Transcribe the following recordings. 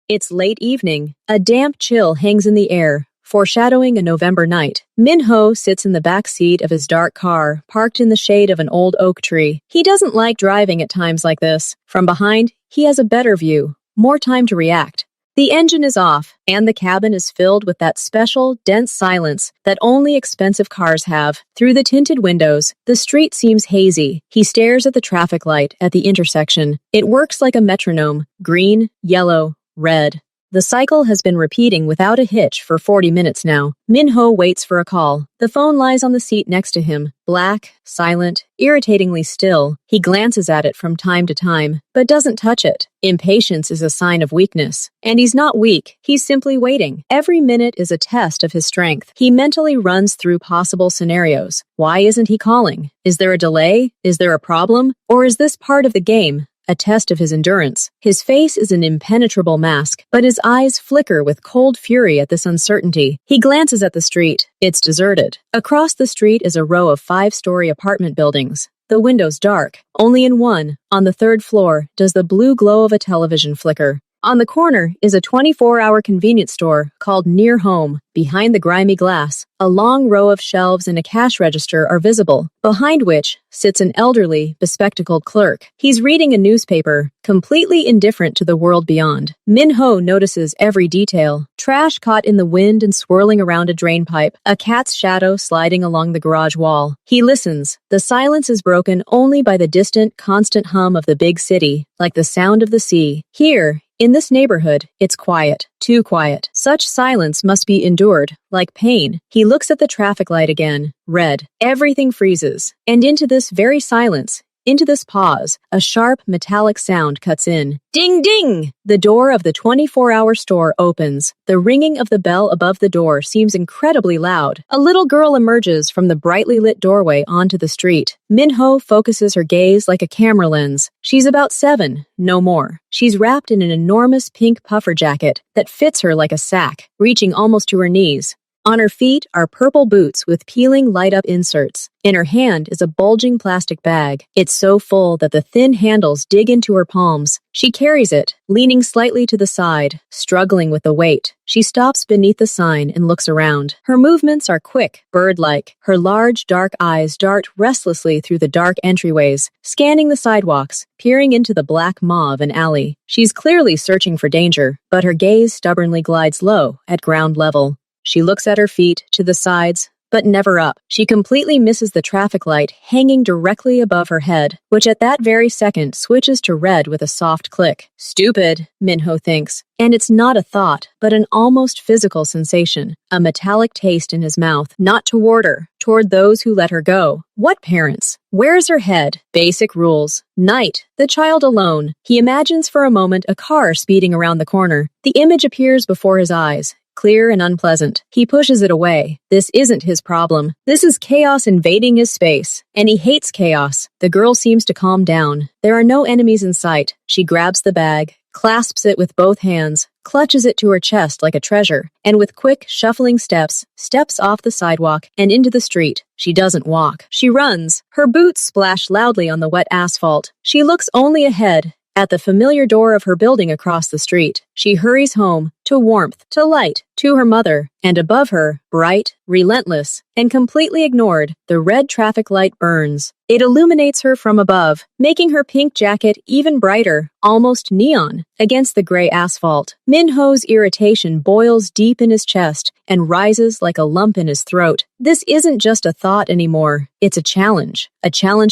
It's late evening. A damp chill hangs in the air, foreshadowing a November night. Min-ho sits in the back seat of his dark car, parked in the shade of an old oak tree. He doesn't like driving at times like this. From behind, he has a better view, more time to react. The engine is off, and the cabin is filled with that special, dense silence that only expensive cars have. Through the tinted windows, the street seems hazy. He stares at the traffic light at the intersection. It works like a metronome: green, yellow, red. The cycle has been repeating without a hitch for 40 minutes now. Min-ho waits for a call. The phone lies on the seat next to him, black, silent, irritatingly still. He glances at it from time to time, but doesn't touch it. Impatience is a sign of weakness. And he's not weak, he's simply waiting. Every minute is a test of his strength. He mentally runs through possible scenarios. Why isn't he calling? Is there a delay? Is there a problem? Or is this part of the game? A test of his endurance. His face is an impenetrable mask, but his eyes flicker with cold fury at this uncertainty. He glances at the street. It's deserted. Across the street is a row of 5-story apartment buildings. The windows dark. Only in one, on the 3rd floor, does the blue glow of a television flicker. On the corner is a 24-hour convenience store called Near Home. Behind the grimy glass, a long row of shelves and a cash register are visible, behind which sits an elderly, bespectacled clerk. He's reading a newspaper, completely indifferent to the world beyond. Min-ho notices every detail: trash caught in the wind and swirling around a drain pipe, a cat's shadow sliding along the garage wall. He listens. The silence is broken only by the distant, constant hum of the big city, like the sound of the sea. Here, in this neighborhood, it's quiet. Too quiet. Such silence must be endured, like pain. He looks at the traffic light again. Red. Everything freezes. And into this very silence, into this pause, a sharp, metallic sound cuts in. Ding ding! The door of the 24-hour store opens. The ringing of the bell above the door seems incredibly loud. A little girl emerges from the brightly lit doorway onto the street. Min-ho focuses her gaze like a camera lens. She's about 7, no more. She's wrapped in an enormous pink puffer jacket that fits her like a sack, reaching almost to her knees. On her feet are purple boots with peeling light-up inserts. In her hand is a bulging plastic bag. It's so full that the thin handles dig into her palms. She carries it, leaning slightly to the side, struggling with the weight. She stops beneath the sign and looks around. Her movements are quick, bird-like. Her large, dark eyes dart restlessly through the dark entryways, scanning the sidewalks, peering into the black maw of an alley. She's clearly searching for danger, but her gaze stubbornly glides low, at ground level. She looks at her feet, to the sides, but never up. She completely misses the traffic light hanging directly above her head, which at that very second switches to red with a soft click. Stupid, Min-ho thinks. And it's not a thought, but an almost physical sensation, a metallic taste in his mouth, not toward her, toward those who let her go. What parents? Where is her head? Basic rules. Night. The child alone. He imagines for a moment a car speeding around the corner. The image appears before his eyes. Clear and unpleasant. He pushes it away. This isn't his problem. This is chaos invading his space. And he hates chaos. The girl seems to calm down. There are no enemies in sight. She grabs the bag, clasps it with both hands, clutches it to her chest like a treasure, and with quick, shuffling steps, steps off the sidewalk and into the street. She doesn't walk. She runs. Her boots splash loudly on the wet asphalt. She looks only ahead, at the familiar door of her building across the street. She hurries home, to warmth, to light, to her mother, and above her, bright, relentless, and completely ignored, the red traffic light burns. It illuminates her from above, making her pink jacket even brighter, almost neon, against the gray asphalt. Min-ho's irritation boils deep in his chest and rises like a lump in his throat. This isn't just a thought anymore. It's a challenge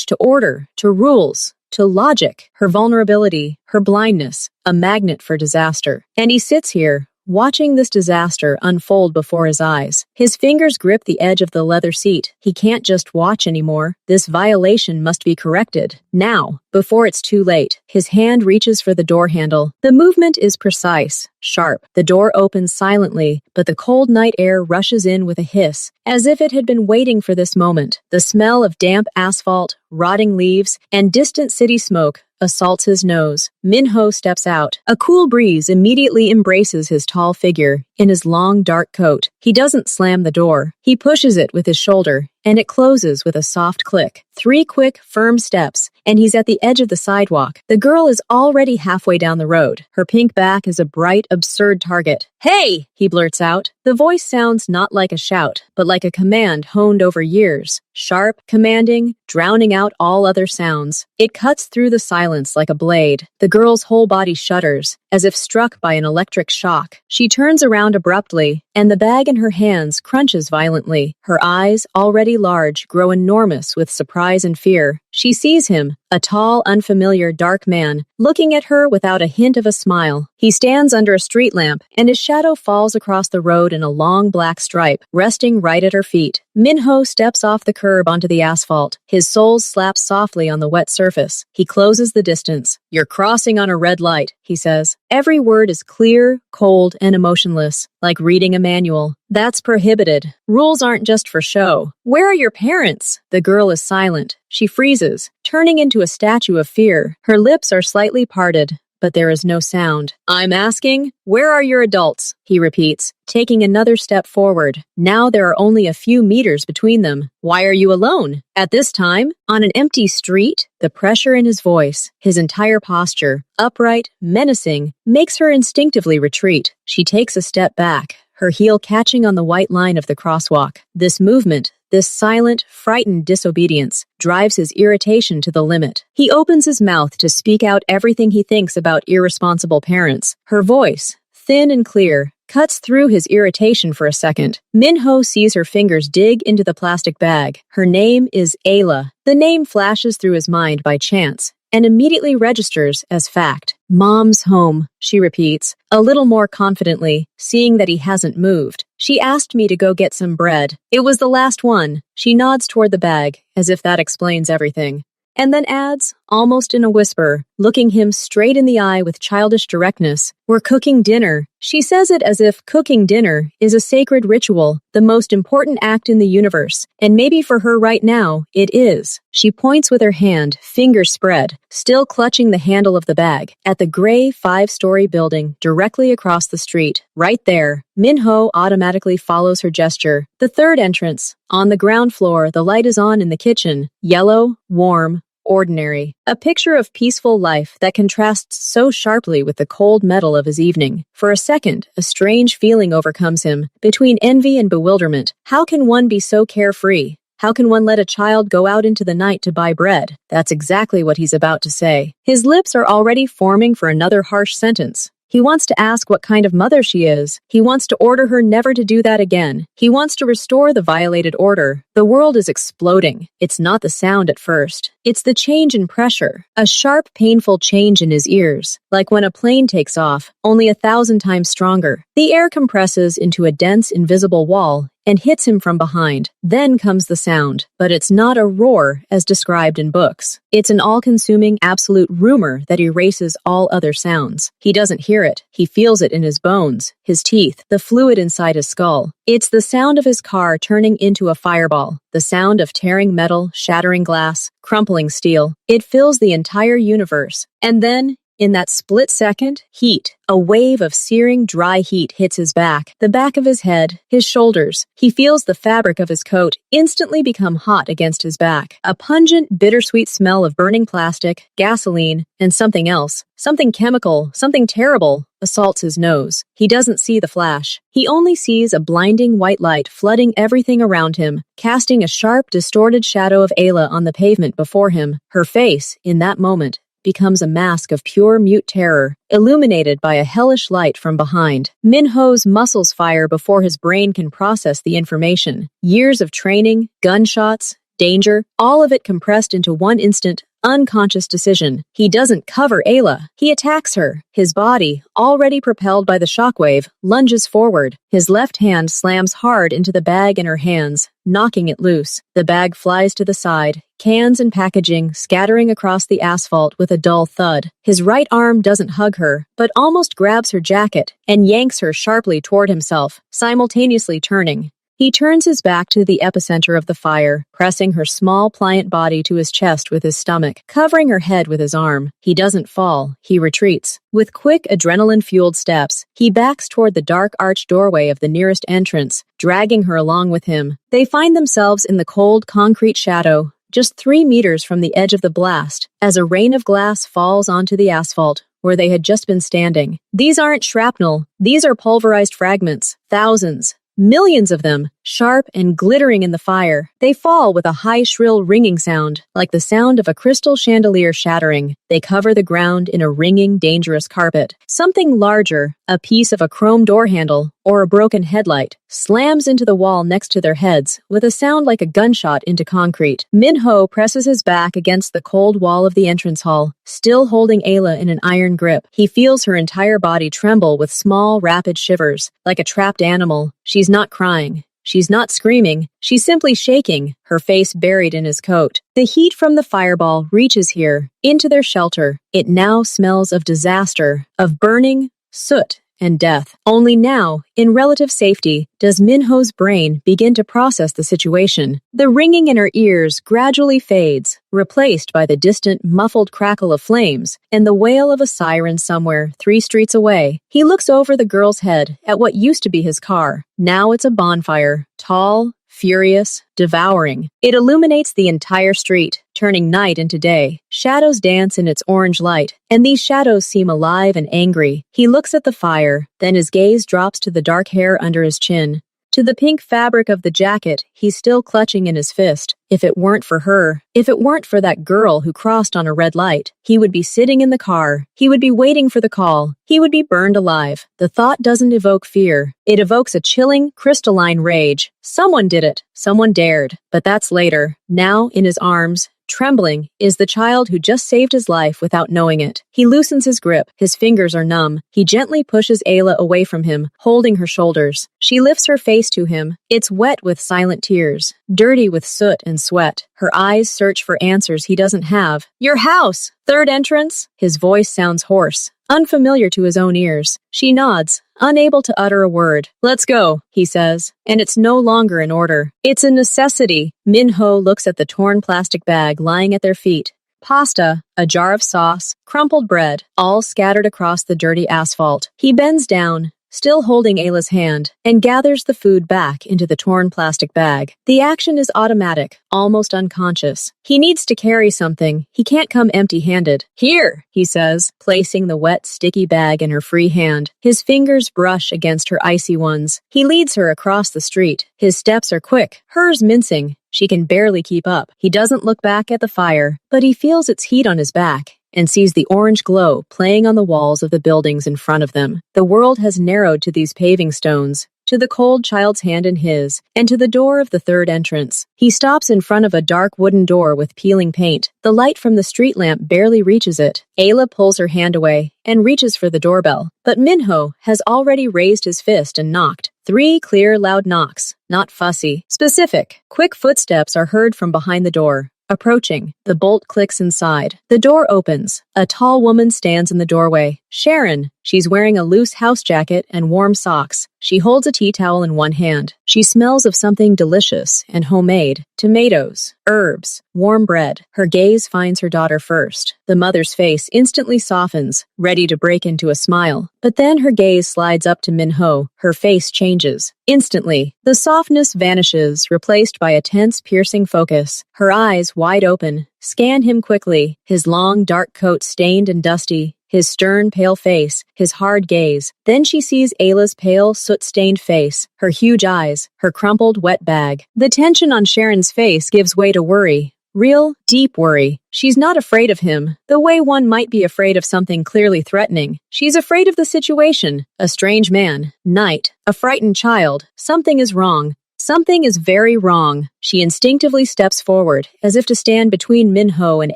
to order, to rules, to logic, her vulnerability, her blindness, a magnet for disaster. And he sits here, watching this disaster unfold before his eyes. His fingers grip the edge of the leather seat. He can't just watch anymore. This violation must be corrected. Now, before it's too late. His hand reaches for the door handle. The movement is precise, sharp. The door opens silently, but the cold night air rushes in with a hiss, as if it had been waiting for this moment. The smell of damp asphalt, rotting leaves, and distant city smoke assaults his nose. Minho steps out. A cool breeze immediately embraces his tall figure in his long, dark coat. He doesn't slam the door. He pushes it with his shoulder, and it closes with a soft click. 3 quick, firm steps, and he's at the edge of the sidewalk. The girl is already halfway down the road. Her pink back is a bright, absurd target. "Hey!" he blurts out. The voice sounds not like a shout, but like a command honed over years. Sharp, commanding, drowning out all other sounds. It cuts through the silence like a blade. The girl's whole body shudders, as if struck by an electric shock. She turns around abruptly, and the bag in her hands crunches violently. Her eyes, already large, grow enormous with surprise and fear. She sees him, a tall, unfamiliar, dark man, looking at her without a hint of a smile. He stands under a street lamp, and his shadow falls across the road in a long black stripe, resting right at her feet. Minho steps off the curb onto the asphalt. His soles slap softly on the wet surface. He closes the distance. "You're crossing on a red light," he says. Every word is clear, cold, and emotionless, like reading a manual. "That's prohibited. Rules aren't just for show. Where are your parents?" The girl is silent. She freezes, turning into a statue of fear. Her lips are slightly parted, but there is no sound. "I'm asking, where are your adults?" he repeats, taking another step forward. Now there are only a few meters between them. "Why are you alone? At this time? On an empty street?" The pressure in his voice, his entire posture, upright, menacing, makes her instinctively retreat. She takes a step back, her heel catching on the white line of the crosswalk. This movement, this silent, frightened disobedience, drives his irritation to the limit. He opens his mouth to speak out everything he thinks about irresponsible parents. Her voice, thin and clear, cuts through his irritation for a second. Minho sees her fingers dig into the plastic bag. Her name is Ayla. The name flashes through his mind by chance and immediately registers as fact. "Mom's home," she repeats, a little more confidently, seeing that he hasn't moved. "She asked me to go get some bread. It was the last one." She nods toward the bag, as if that explains everything. And then adds, almost in a whisper, looking him straight in the eye with childish directness, "We're cooking dinner." She says it as if cooking dinner is a sacred ritual, the most important act in the universe, and maybe for her right now, it is. She points with her hand, fingers spread, still clutching the handle of the bag, at the gray 5-story building directly across the street. Right there, Minho automatically follows her gesture. The third entrance. On the ground floor, the light is on in the kitchen, yellow, warm, ordinary. A picture of peaceful life that contrasts so sharply with the cold metal of his evening. For a second, a strange feeling overcomes him, between envy and bewilderment. How can one be so carefree? How can one let a child go out into the night to buy bread? That's exactly what he's about to say. His lips are already forming for another harsh sentence. He wants to ask what kind of mother she is. He wants to order her never to do that again. He wants to restore the violated order. The world is exploding. It's not the sound at first. It's the change in pressure. A sharp, painful change in his ears. Like when a plane takes off, only 1,000 times stronger. The air compresses into a dense, invisible wall and hits him from behind. Then comes the sound, but it's not a roar as described in books. It's an all-consuming, absolute rumor that erases all other sounds. He doesn't hear it. He feels it in his bones, his teeth, the fluid inside his skull. It's the sound of his car turning into a fireball, the sound of tearing metal, shattering glass, crumpling steel. It fills the entire universe. And then, in that split second, heat. A wave of searing, dry heat hits his back, the back of his head, his shoulders. He feels the fabric of his coat instantly become hot against his back. A pungent, bittersweet smell of burning plastic, gasoline, and something else, something chemical, something terrible, assaults his nose. He doesn't see the flash. He only sees a blinding white light flooding everything around him, casting a sharp, distorted shadow of Ayla on the pavement before him. Her face, in that moment, becomes a mask of pure mute terror, illuminated by a hellish light from behind. Minho's muscles fire before his brain can process the information. Years of training, gunshots, danger, all of it compressed into one instant, unconscious decision. He doesn't cover Ayla. He attacks her. His body, already propelled by the shockwave, lunges forward. His left hand slams hard into the bag in her hands, knocking it loose. The bag flies to the side, cans and packaging scattering across the asphalt with a dull thud. His right arm doesn't hug her, but almost grabs her jacket and yanks her sharply toward himself, simultaneously turning. He turns his back to the epicenter of the fire, pressing her small, pliant body to his chest with his stomach, covering her head with his arm. He doesn't fall. He retreats. With quick, adrenaline-fueled steps, he backs toward the dark arched doorway of the nearest entrance, dragging her along with him. They find themselves in the cold, concrete shadow, just 3 meters from the edge of the blast, as a rain of glass falls onto the asphalt where they had just been standing. These aren't shrapnel. These are pulverized fragments. Thousands. Millions of them, sharp and glittering in the fire. They fall with a high, shrill ringing sound, like the sound of a crystal chandelier shattering. They cover the ground in a ringing, dangerous carpet. Something larger, a piece of a chrome door handle, or a broken headlight, slams into the wall next to their heads, with a sound like a gunshot into concrete. Min-ho presses his back against the cold wall of the entrance hall, still holding Ayla in an iron grip. He feels her entire body tremble with small, rapid shivers, like a trapped animal. She's not crying. She's not screaming. She's simply shaking, her face buried in his coat. The heat from the fireball reaches here, into their shelter. It now smells of disaster, of burning, soot, and death. Only now, in relative safety, does Min-ho's brain begin to process the situation. The ringing in her ears gradually fades, replaced by the distant, muffled crackle of flames and the wail of a siren somewhere 3 streets away. He looks over the girl's head at what used to be his car. Now it's a bonfire, tall, furious, devouring. It illuminates the entire street, turning night into day. Shadows dance in its orange light, and these shadows seem alive and angry. He looks at the fire, then his gaze drops to the dark hair under his chin, to the pink fabric of the jacket he's still clutching in his fist. If it weren't for her, if it weren't for that girl who crossed on a red light, he would be sitting in the car. He would be waiting for the call. He would be burned alive. The thought doesn't evoke fear. It evokes a chilling, crystalline rage. Someone did it. Someone dared. But that's later. Now, in his arms, trembling, is the child who just saved his life without knowing it. He loosens his grip. His fingers are numb. He gently pushes Ayla away from him, holding her shoulders. She lifts her face to him. It's wet with silent tears, dirty with soot and sweat. Her eyes search for answers he doesn't have. Your house! 3rd entrance? His voice sounds hoarse, unfamiliar to his own ears. She nods, unable to utter a word. Let's go, he says, and it's no longer an order. It's a necessity. Min-ho looks at the torn plastic bag lying at their feet. Pasta, a jar of sauce, crumpled bread, all scattered across the dirty asphalt. He bends down, still holding Ayla's hand, and gathers the food back into the torn plastic bag. The action is automatic, almost unconscious. He needs to carry something. He can't come empty-handed. Here, he says, placing the wet, sticky bag in her free hand. His fingers brush against her icy ones. He leads her across the street. His steps are quick, hers mincing. She can barely keep up. He doesn't look back at the fire, but he feels its heat on his back and sees the orange glow playing on the walls of the buildings in front of them. The world has narrowed to these paving stones, to the cold child's hand in his, and to the door of the 3rd entrance. He stops in front of a dark wooden door with peeling paint. The light from the street lamp barely reaches it. Ayla pulls her hand away and reaches for the doorbell, but Min-ho has already raised his fist and knocked. 3 clear, loud knocks, not fussy, specific. Quick footsteps are heard from behind the door. Approaching, the bolt clicks inside. The door opens. A tall woman stands in the doorway. Sharon. She's wearing a loose house jacket and warm socks. She holds a tea towel in one hand. She smells of something delicious and homemade. Tomatoes, herbs, warm bread. Her gaze finds her daughter first. The mother's face instantly softens, ready to break into a smile. But then her gaze slides up to Min-ho. Her face changes. Instantly, the softness vanishes, replaced by a tense, piercing focus. Her eyes, wide open, scan him quickly, his long, dark coat stained and dusty, his stern, pale face, his hard gaze. Then she sees Ayla's pale, soot-stained face, her huge eyes, her crumpled, wet bag. The tension on Sharon's face gives way to worry. Real, deep worry. She's not afraid of him, the way one might be afraid of something clearly threatening. She's afraid of the situation. A strange man, night, a frightened child. Something is wrong. Something is very wrong. She instinctively steps forward, as if to stand between Min-ho and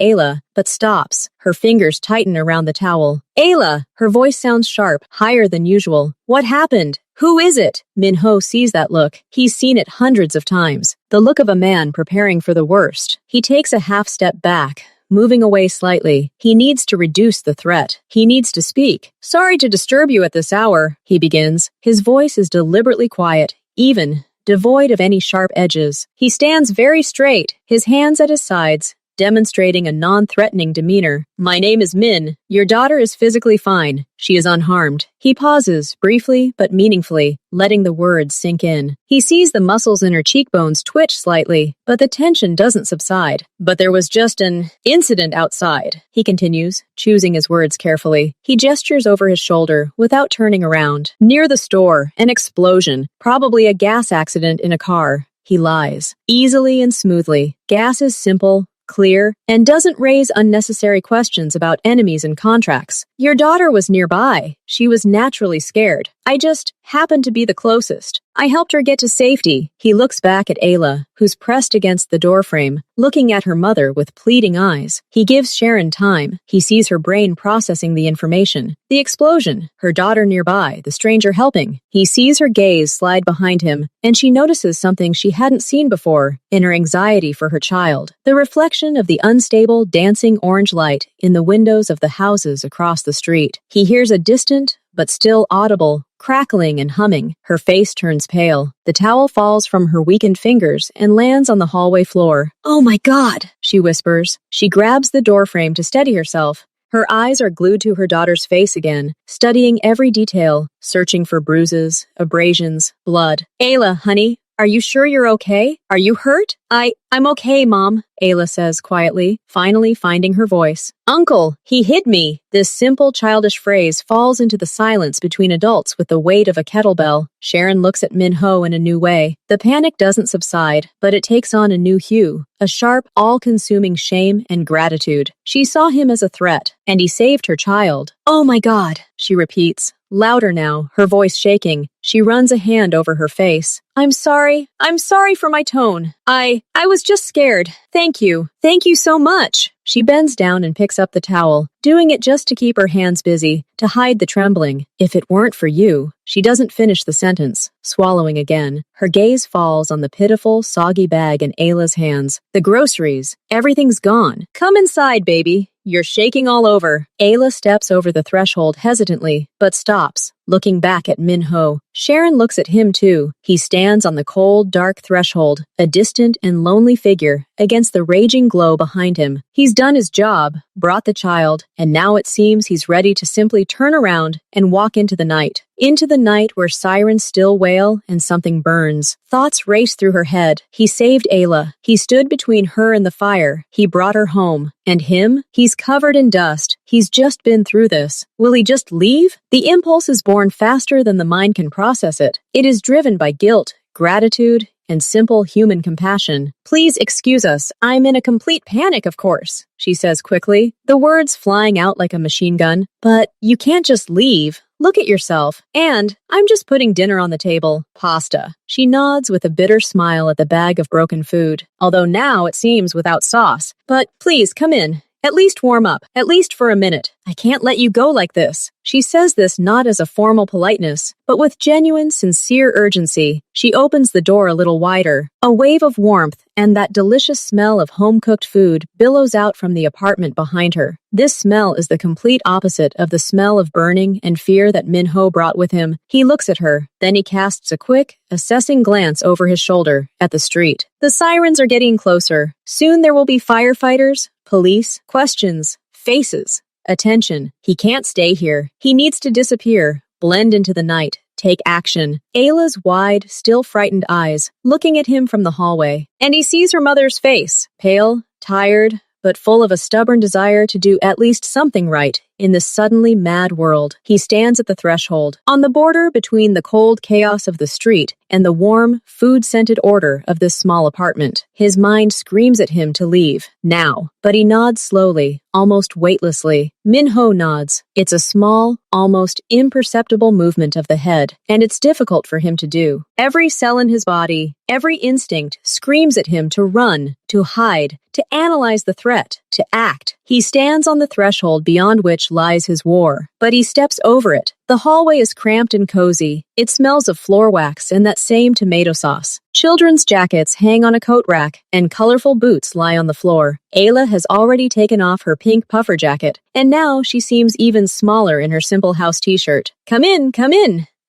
Ayla, but stops. Her fingers tighten around the towel. Ayla! Her voice sounds sharp, higher than usual. What happened? Who is it? Min-ho sees that look. He's seen it hundreds of times. The look of a man preparing for the worst. He takes a half step back, moving away slightly. He needs to reduce the threat. He needs to speak. Sorry to disturb you at this hour, he begins. His voice is deliberately quiet, even, devoid of any sharp edges. He stands very straight, his hands at his sides, demonstrating a non-threatening demeanor. "My name is Min. Your daughter is physically fine. She is unharmed." He pauses, briefly but meaningfully, letting the words sink in. He sees the muscles in her cheekbones twitch slightly, but the tension doesn't subside. "But there was just an incident outside," he continues, choosing his words carefully. He gestures over his shoulder without turning around. "Near the store, an explosion, probably a gas accident in a car." He lies, easily and smoothly. Gas is simple, clear, and doesn't raise unnecessary questions about enemies and contracts. "Your daughter was nearby. She was naturally scared. I just happened to be the closest. I helped her get to safety." He looks back at Ayla, who's pressed against the doorframe, looking at her mother with pleading eyes. He gives Sharon time. He sees her brain processing the information. The explosion, her daughter nearby, the stranger helping. He sees her gaze slide behind him, and she notices something she hadn't seen before in her anxiety for her child. The reflection of the unstable, dancing orange light in the windows of the houses across the street. He hears a distant, but still audible, crackling and humming. Her face turns pale. The towel falls from her weakened fingers and lands on the hallway floor. "Oh my God," she whispers. She grabs the doorframe to steady herself. Her eyes are glued to her daughter's face again, studying every detail, searching for bruises, abrasions, blood. "Ayla, honey, are you sure you're okay? Are you hurt?" I'm okay, Mom," Ayla says quietly, finally finding her voice. "Uncle, he hit me." This simple childish phrase falls into the silence between adults with the weight of a kettlebell. Sharon looks at Min-ho in a new way. The panic doesn't subside, but it takes on a new hue, a sharp, all-consuming shame and gratitude. She saw him as a threat, and he saved her child. "Oh my God," she repeats. Louder now, her voice shaking. She runs a hand over her face. I'm sorry for my tone. I was just scared. Thank you so much." She bends down and picks up the towel, doing it just to keep her hands busy, to hide the trembling. "If it weren't for you." She doesn't finish the sentence, swallowing again. Her gaze falls on the pitiful, soggy bag in Ayla's hands. The groceries. Everything's gone. "Come inside, baby. You're shaking all over." Ayla steps over the threshold hesitantly, but stops, looking back at Min-ho. Sharon looks at him too. He stands on the cold, dark threshold, a distant and lonely figure, against the raging glow behind him. He's done his job, brought the child, and now it seems he's ready to simply turn around and walk into the night. Into the night where sirens still wail and something burns. Thoughts race through her head. He saved Ayla. He stood between her and the fire. He brought her home. And him? He's covered in dust. He's just been through this. Will he just leave? The impulse is born faster than the mind can process it. It is driven by guilt, gratitude, and simple human compassion. "Please excuse us. I'm in a complete panic, of course," she says quickly, the words flying out like a machine gun. "But you can't just leave. Look at yourself. And I'm just putting dinner on the table. Pasta." She nods with a bitter smile at the bag of broken food, although now it seems without sauce. "But please, come in. At least warm up, at least for a minute. I can't let you go like this." She says this not as a formal politeness, but with genuine, sincere urgency. She opens the door a little wider. A wave of warmth and that delicious smell of home-cooked food billows out from the apartment behind her. This smell is the complete opposite of the smell of burning and fear that Min-ho brought with him. He looks at her, then he casts a quick, assessing glance over his shoulder at the street. The sirens are getting closer. Soon there will be firefighters, police, questions, faces, attention. He can't stay here. He needs to disappear, blend into the night, take action. Ayla's wide, still frightened eyes, looking at him from the hallway. And he sees her mother's face, pale, tired, but full of a stubborn desire to do at least something right in this suddenly mad world. He stands at the threshold, on the border between the cold chaos of the street and the warm, food-scented order of this small apartment. His mind screams at him to leave, now, but he nods slowly, almost weightlessly. Min-ho nods. It's a small, almost imperceptible movement of the head, and it's difficult for him to do. Every cell in his body, every instinct screams at him to run, to hide, to analyze the threat, to act. He stands on the threshold beyond which lies his war, but he steps over it. The hallway is cramped and cozy. It smells of floor wax and that same tomato sauce. Children's jackets hang on a coat rack, and colorful boots lie on the floor. Ayla has already taken off her pink puffer jacket, and now she seems even smaller in her simple house t-shirt. Come in,"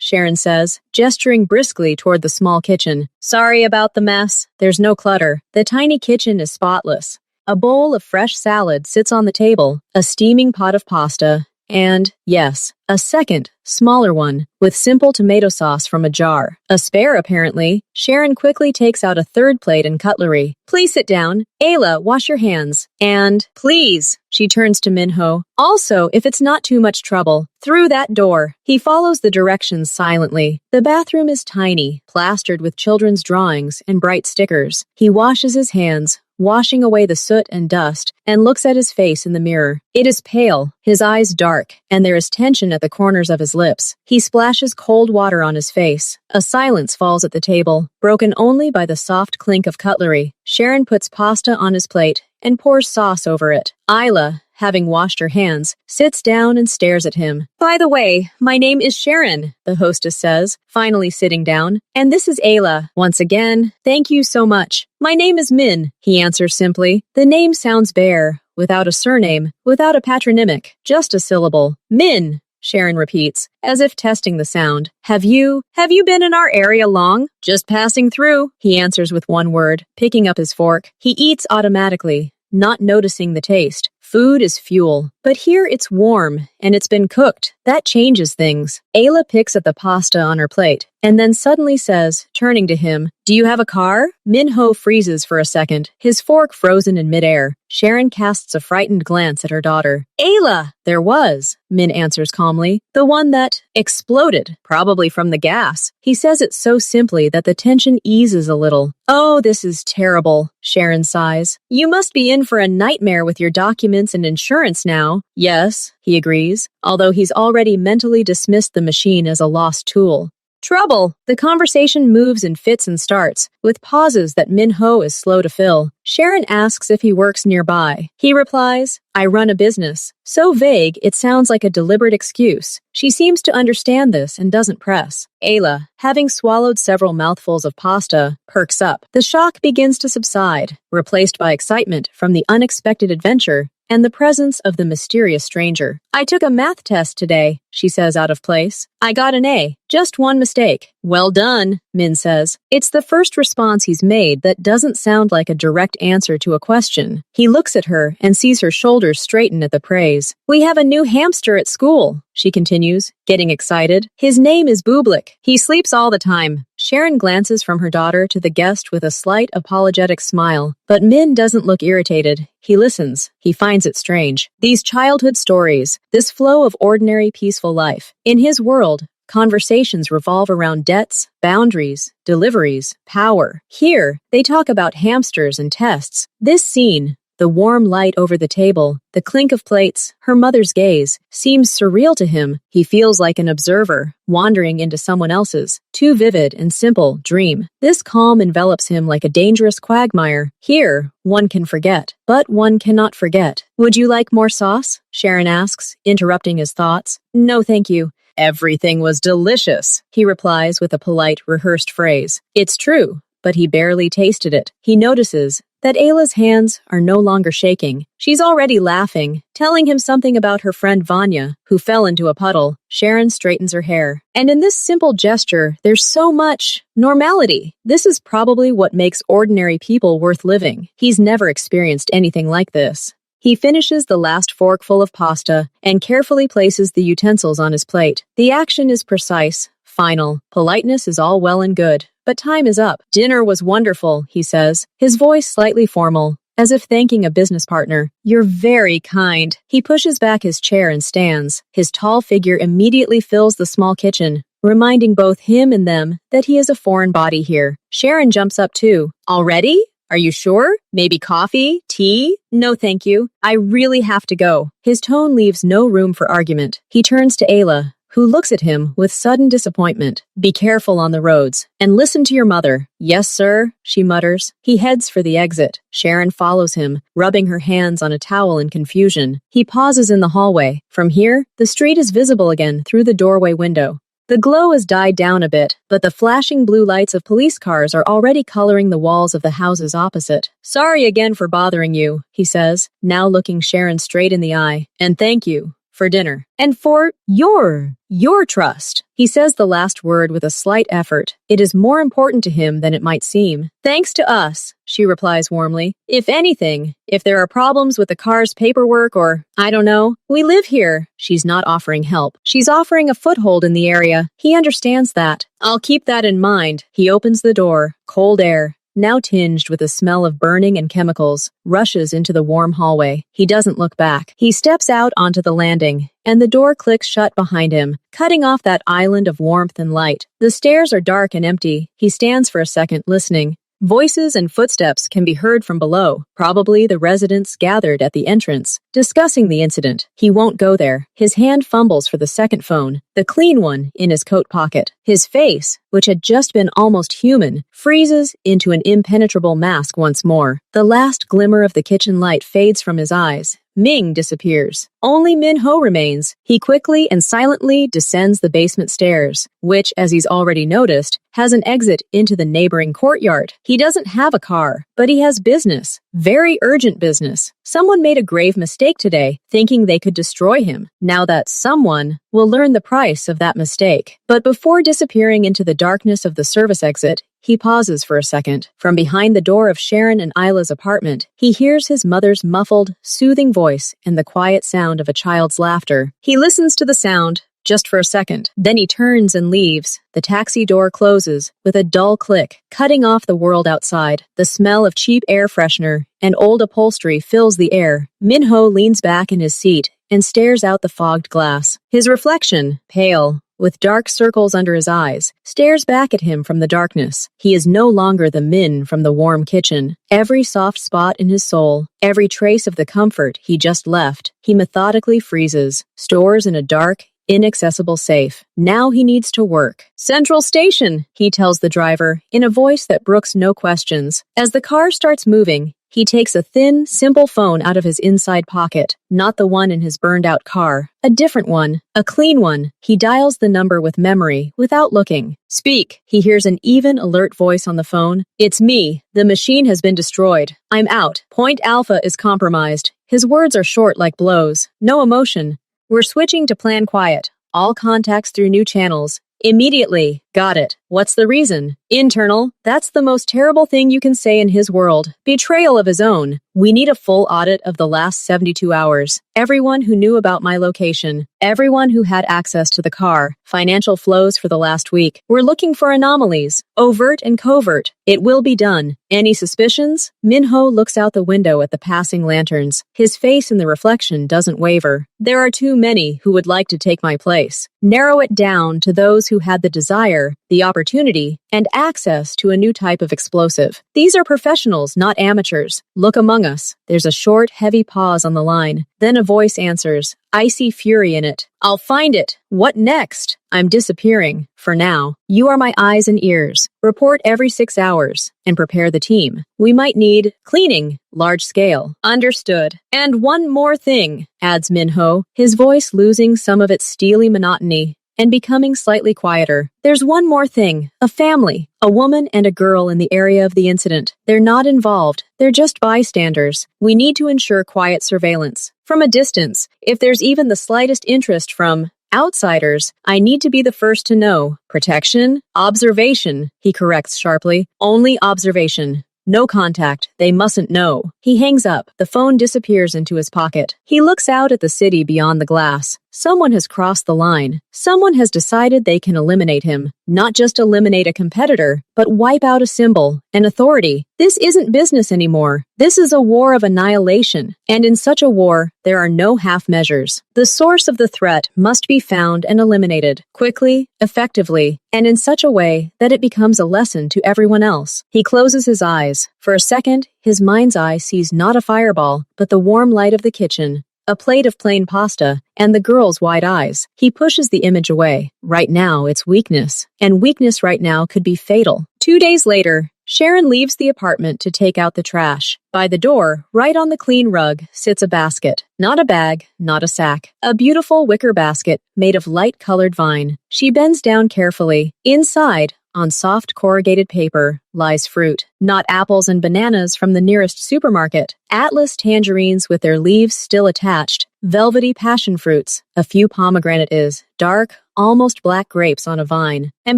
Sharon says, gesturing briskly toward the small kitchen. Sorry about the mess. There's no clutter. The tiny kitchen is spotless. A bowl of fresh salad sits on the table, a steaming pot of pasta, and, yes, a second, smaller one, with simple tomato sauce from a jar. A spare, apparently. Sharon quickly takes out a third plate and cutlery. Please sit down. Ayla, wash your hands. And, please, she turns to Minho. Also, if it's not too much trouble, through that door. He follows the directions silently. The bathroom is tiny, plastered with children's drawings and bright stickers. He washes his hands, washing away the soot and dust, and looks at his face in the mirror. It is pale, his eyes dark, and there is tension at the corners of his lips. He splashes cold water on his face. A silence falls at the table, broken only by the soft clink of cutlery. Sharon puts pasta on his plate and pours sauce over it. Ayla, having washed her hands, sits down and stares at him. By the way, my name is Sharon, the hostess says, finally sitting down. And this is Ayla. Once again, thank you so much. My name is Min, he answers simply. The name sounds bare, without a surname, without a patronymic, just a syllable. Min, Sharon repeats, as if testing the sound. Have you been in our area long? Just passing through, he answers with one word, picking up his fork. He eats automatically, not noticing the taste. Food is fuel, but here it's warm, and it's been cooked. That changes things. Ayla picks at the pasta on her plate, and then suddenly says, turning to him, Do you have a car? Minho freezes for a second, his fork frozen in midair. Sharon casts a frightened glance at her daughter. Ayla! There was, Min answers calmly. The one that exploded, probably from the gas. He says it so simply that the tension eases a little. Oh, this is terrible, Sharon sighs. You must be in for a nightmare with your documents and insurance now. Yes, he agrees, although he's already mentally dismissed the machine as a lost tool. Trouble. The conversation moves in fits and starts, with pauses that Minho is slow to fill. Sharon asks if he works nearby. He replies, I run a business. So vague, it sounds like a deliberate excuse. She seems to understand this and doesn't press. Ayla, having swallowed several mouthfuls of pasta, perks up. The shock begins to subside, replaced by excitement from the unexpected adventure and the presence of the mysterious stranger. I took a math test today, she says out of place. I got an A, just one mistake. Well done, Min says. It's the first response he's made that doesn't sound like a direct answer to a question. He looks at her and sees her shoulders straighten at the praise. We have a new hamster at school, she continues, getting excited. His name is Bublik. He sleeps all the time. Sharon glances from her daughter to the guest with a slight apologetic smile, but Min doesn't look irritated. He listens. He finds it strange. These childhood stories, this flow of ordinary, peaceful life. In his world, conversations revolve around debts, boundaries, deliveries, power. Here, they talk about hamsters and tests. This scene, the warm light over the table, the clink of plates, her mother's gaze, seems surreal to him. He feels like an observer, wandering into someone else's, too vivid and simple, dream. This calm envelops him like a dangerous quagmire. Here, one can forget, but one cannot forget. Would you like more sauce? Sharon asks, interrupting his thoughts. No, thank you. Everything was delicious, he replies with a polite, rehearsed phrase. It's true, but he barely tasted it. He notices that Ayla's hands are no longer shaking. She's already laughing, telling him something about her friend Vanya, who fell into a puddle. Sharon straightens her hair. And in this simple gesture, there's so much normality. This is probably what makes ordinary people worth living. He's never experienced anything like this. He finishes the last forkful of pasta and carefully places the utensils on his plate. The action is precise, final. Politeness is all well and good, but time is up. Dinner was wonderful, he says, his voice slightly formal, as if thanking a business partner. You're very kind. He pushes back his chair and stands. His tall figure immediately fills the small kitchen, reminding both him and them that he is a foreign body here. Sharon jumps up too. Already? Are you sure? Maybe coffee? Tea? No, thank you. I really have to go. His tone leaves no room for argument. He turns to Ayla, who looks at him with sudden disappointment. Be careful on the roads, and listen to your mother. Yes, sir, she mutters. He heads for the exit. Sharon follows him, rubbing her hands on a towel in confusion. He pauses in the hallway. From here, the street is visible again through the doorway window. The glow has died down a bit, but the flashing blue lights of police cars are already coloring the walls of the houses opposite. Sorry again for bothering you, he says, now looking Sharon straight in the eye. And thank you for dinner, and for your trust. He says the last word with a slight effort. It is more important to him than it might seem. Thanks to us, she replies warmly. If anything, if there are problems with the car's paperwork or, I don't know, we live here. She's not offering help. She's offering a foothold in the area. He understands that. I'll keep that in mind. He opens the door. Cold air, now tinged with the smell of burning and chemicals, rushes into the warm hallway. He doesn't look back. He steps out onto the landing, and the door clicks shut behind him, cutting off that island of warmth and light. The stairs are dark and empty. He stands for a second, listening. Voices and footsteps can be heard from below, probably the residents gathered at the entrance, discussing the incident. He won't go there. His hand fumbles for the second phone, the clean one, in his coat pocket. His face, which had just been almost human, freezes into an impenetrable mask once more. The last glimmer of the kitchen light fades from his eyes. Ming disappears. Only Min-ho remains. He quickly and silently descends the basement stairs, which, as he's already noticed, has an exit into the neighboring courtyard. He doesn't have a car, but he has business. Very urgent business. Someone made a grave mistake today, thinking they could destroy him. Now that someone will learn the price of that mistake. But before disappearing into the darkness of the service exit, he pauses for a second. From behind the door of Sharon and Isla's apartment, he hears his mother's muffled, soothing voice and the quiet sound of a child's laughter. He listens to the sound, just for a second. Then he turns and leaves. The taxi door closes with a dull click, cutting off the world outside. The smell of cheap air freshener and old upholstery fills the air. Min-ho leans back in his seat and stares out the fogged glass. His reflection, pale, with dark circles under his eyes, stares back at him from the darkness. He is no longer the Min from the warm kitchen. Every soft spot in his soul, every trace of the comfort he just left, he methodically freezes, stores in a dark, inaccessible safe. Now he needs to work. Central Station, he tells the driver, in a voice that brooks no questions. As the car starts moving, he takes a thin, simple phone out of his inside pocket, not the one in his burned-out car. A different one, a clean one. He dials the number with memory, without looking. Speak. He hears an even, alert voice on the phone. It's me. The machine has been destroyed. I'm out. Point Alpha is compromised. His words are short like blows. No emotion. We're switching to plan quiet. All contacts through new channels. Immediately. Got it. What's the reason? Internal. That's the most terrible thing you can say in his world. Betrayal of his own. We need a full audit of the last 72 hours. Everyone who knew about my location. Everyone who had access to the car. Financial flows for the last week. We're looking for anomalies. Overt and covert. It will be done. Any suspicions? Min-ho looks out the window at the passing lanterns. His face in the reflection doesn't waver. There are too many who would like to take my place. Narrow it down to those who had the desire, the opportunity, and access to a new type of explosive. These are professionals, not amateurs. Look among us. There's a short, heavy pause on the line. Then a voice answers. I see fury in it. I'll find it. What next? I'm disappearing. For now. You are my eyes and ears. Report every 6 hours. And prepare the team. We might need cleaning. Large scale. Understood. And one more thing, adds Min-ho, his voice losing some of its steely monotony and becoming slightly quieter. There's one more thing. A family. A woman and a girl in the area of the incident. They're not involved. They're just bystanders. We need to ensure quiet surveillance. From a distance, if there's even the slightest interest from outsiders, I need to be the first to know. Protection? Observation, he corrects sharply. Only observation. No contact. They mustn't know. He hangs up. The phone disappears into his pocket. He looks out at the city beyond the glass. Someone has crossed the line. Someone has decided they can eliminate him. Not just eliminate a competitor, but wipe out a symbol, an authority. This isn't business anymore. This is a war of annihilation. And in such a war, there are no half measures. The source of the threat must be found and eliminated, quickly, effectively, and in such a way that it becomes a lesson to everyone else. He closes his eyes. For a second, his mind's eye sees not a fireball, but the warm light of the kitchen, a plate of plain pasta, and the girl's wide eyes. He pushes the image away. Right now, it's weakness. And weakness right now could be fatal. 2 days later, Sharon leaves the apartment to take out the trash. By the door, right on the clean rug, sits a basket. Not a bag, not a sack. A beautiful wicker basket made of light-colored vine. She bends down carefully. Inside, on soft corrugated paper, lies fruit. Not apples and bananas from the nearest supermarket. Atlas tangerines with their leaves still attached. Velvety passion fruits. A few pomegranate dark, almost black grapes on a vine. And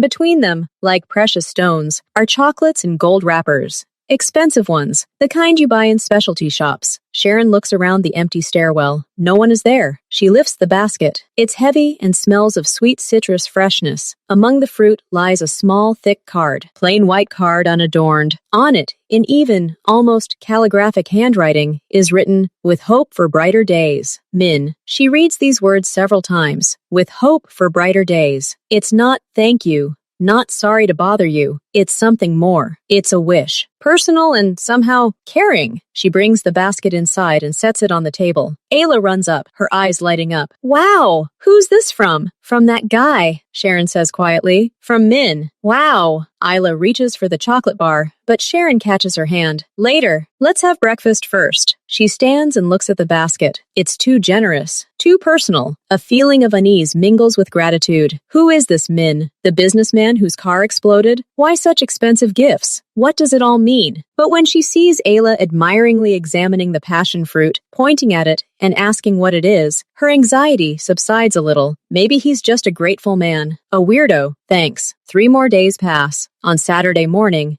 between them, like precious stones, are chocolates in gold wrappers. Expensive ones, the kind you buy in specialty shops. Sharon looks around the empty stairwell. No one is there. She lifts the basket. It's heavy and smells of sweet citrus freshness. Among the fruit lies a small, thick card. Plain white card unadorned. On it, in even, almost calligraphic handwriting, is written, "With hope for brighter days. Min." She reads these words several times. With hope for brighter days. It's not thank you. Not sorry to bother you. It's something more. It's a wish. Personal and somehow caring. She brings the basket inside and sets it on the table. Ayla runs up, her eyes lighting up. Wow, who's this from? From that guy, Sharon says quietly. From Min. Wow. Ayla reaches for the chocolate bar, but Sharon catches her hand. Later. Let's have breakfast first. She stands and looks at the basket. It's too generous, too personal. A feeling of unease mingles with gratitude. Who is this Min? The businessman whose car exploded? Why such expensive gifts? What does it all mean? But when she sees Ayla admiringly examining the passion fruit, pointing at it, and asking what it is, her anxiety subsides a little. Maybe he's just a grateful man. A weirdo. Thanks. 3 more days pass. On Saturday morning,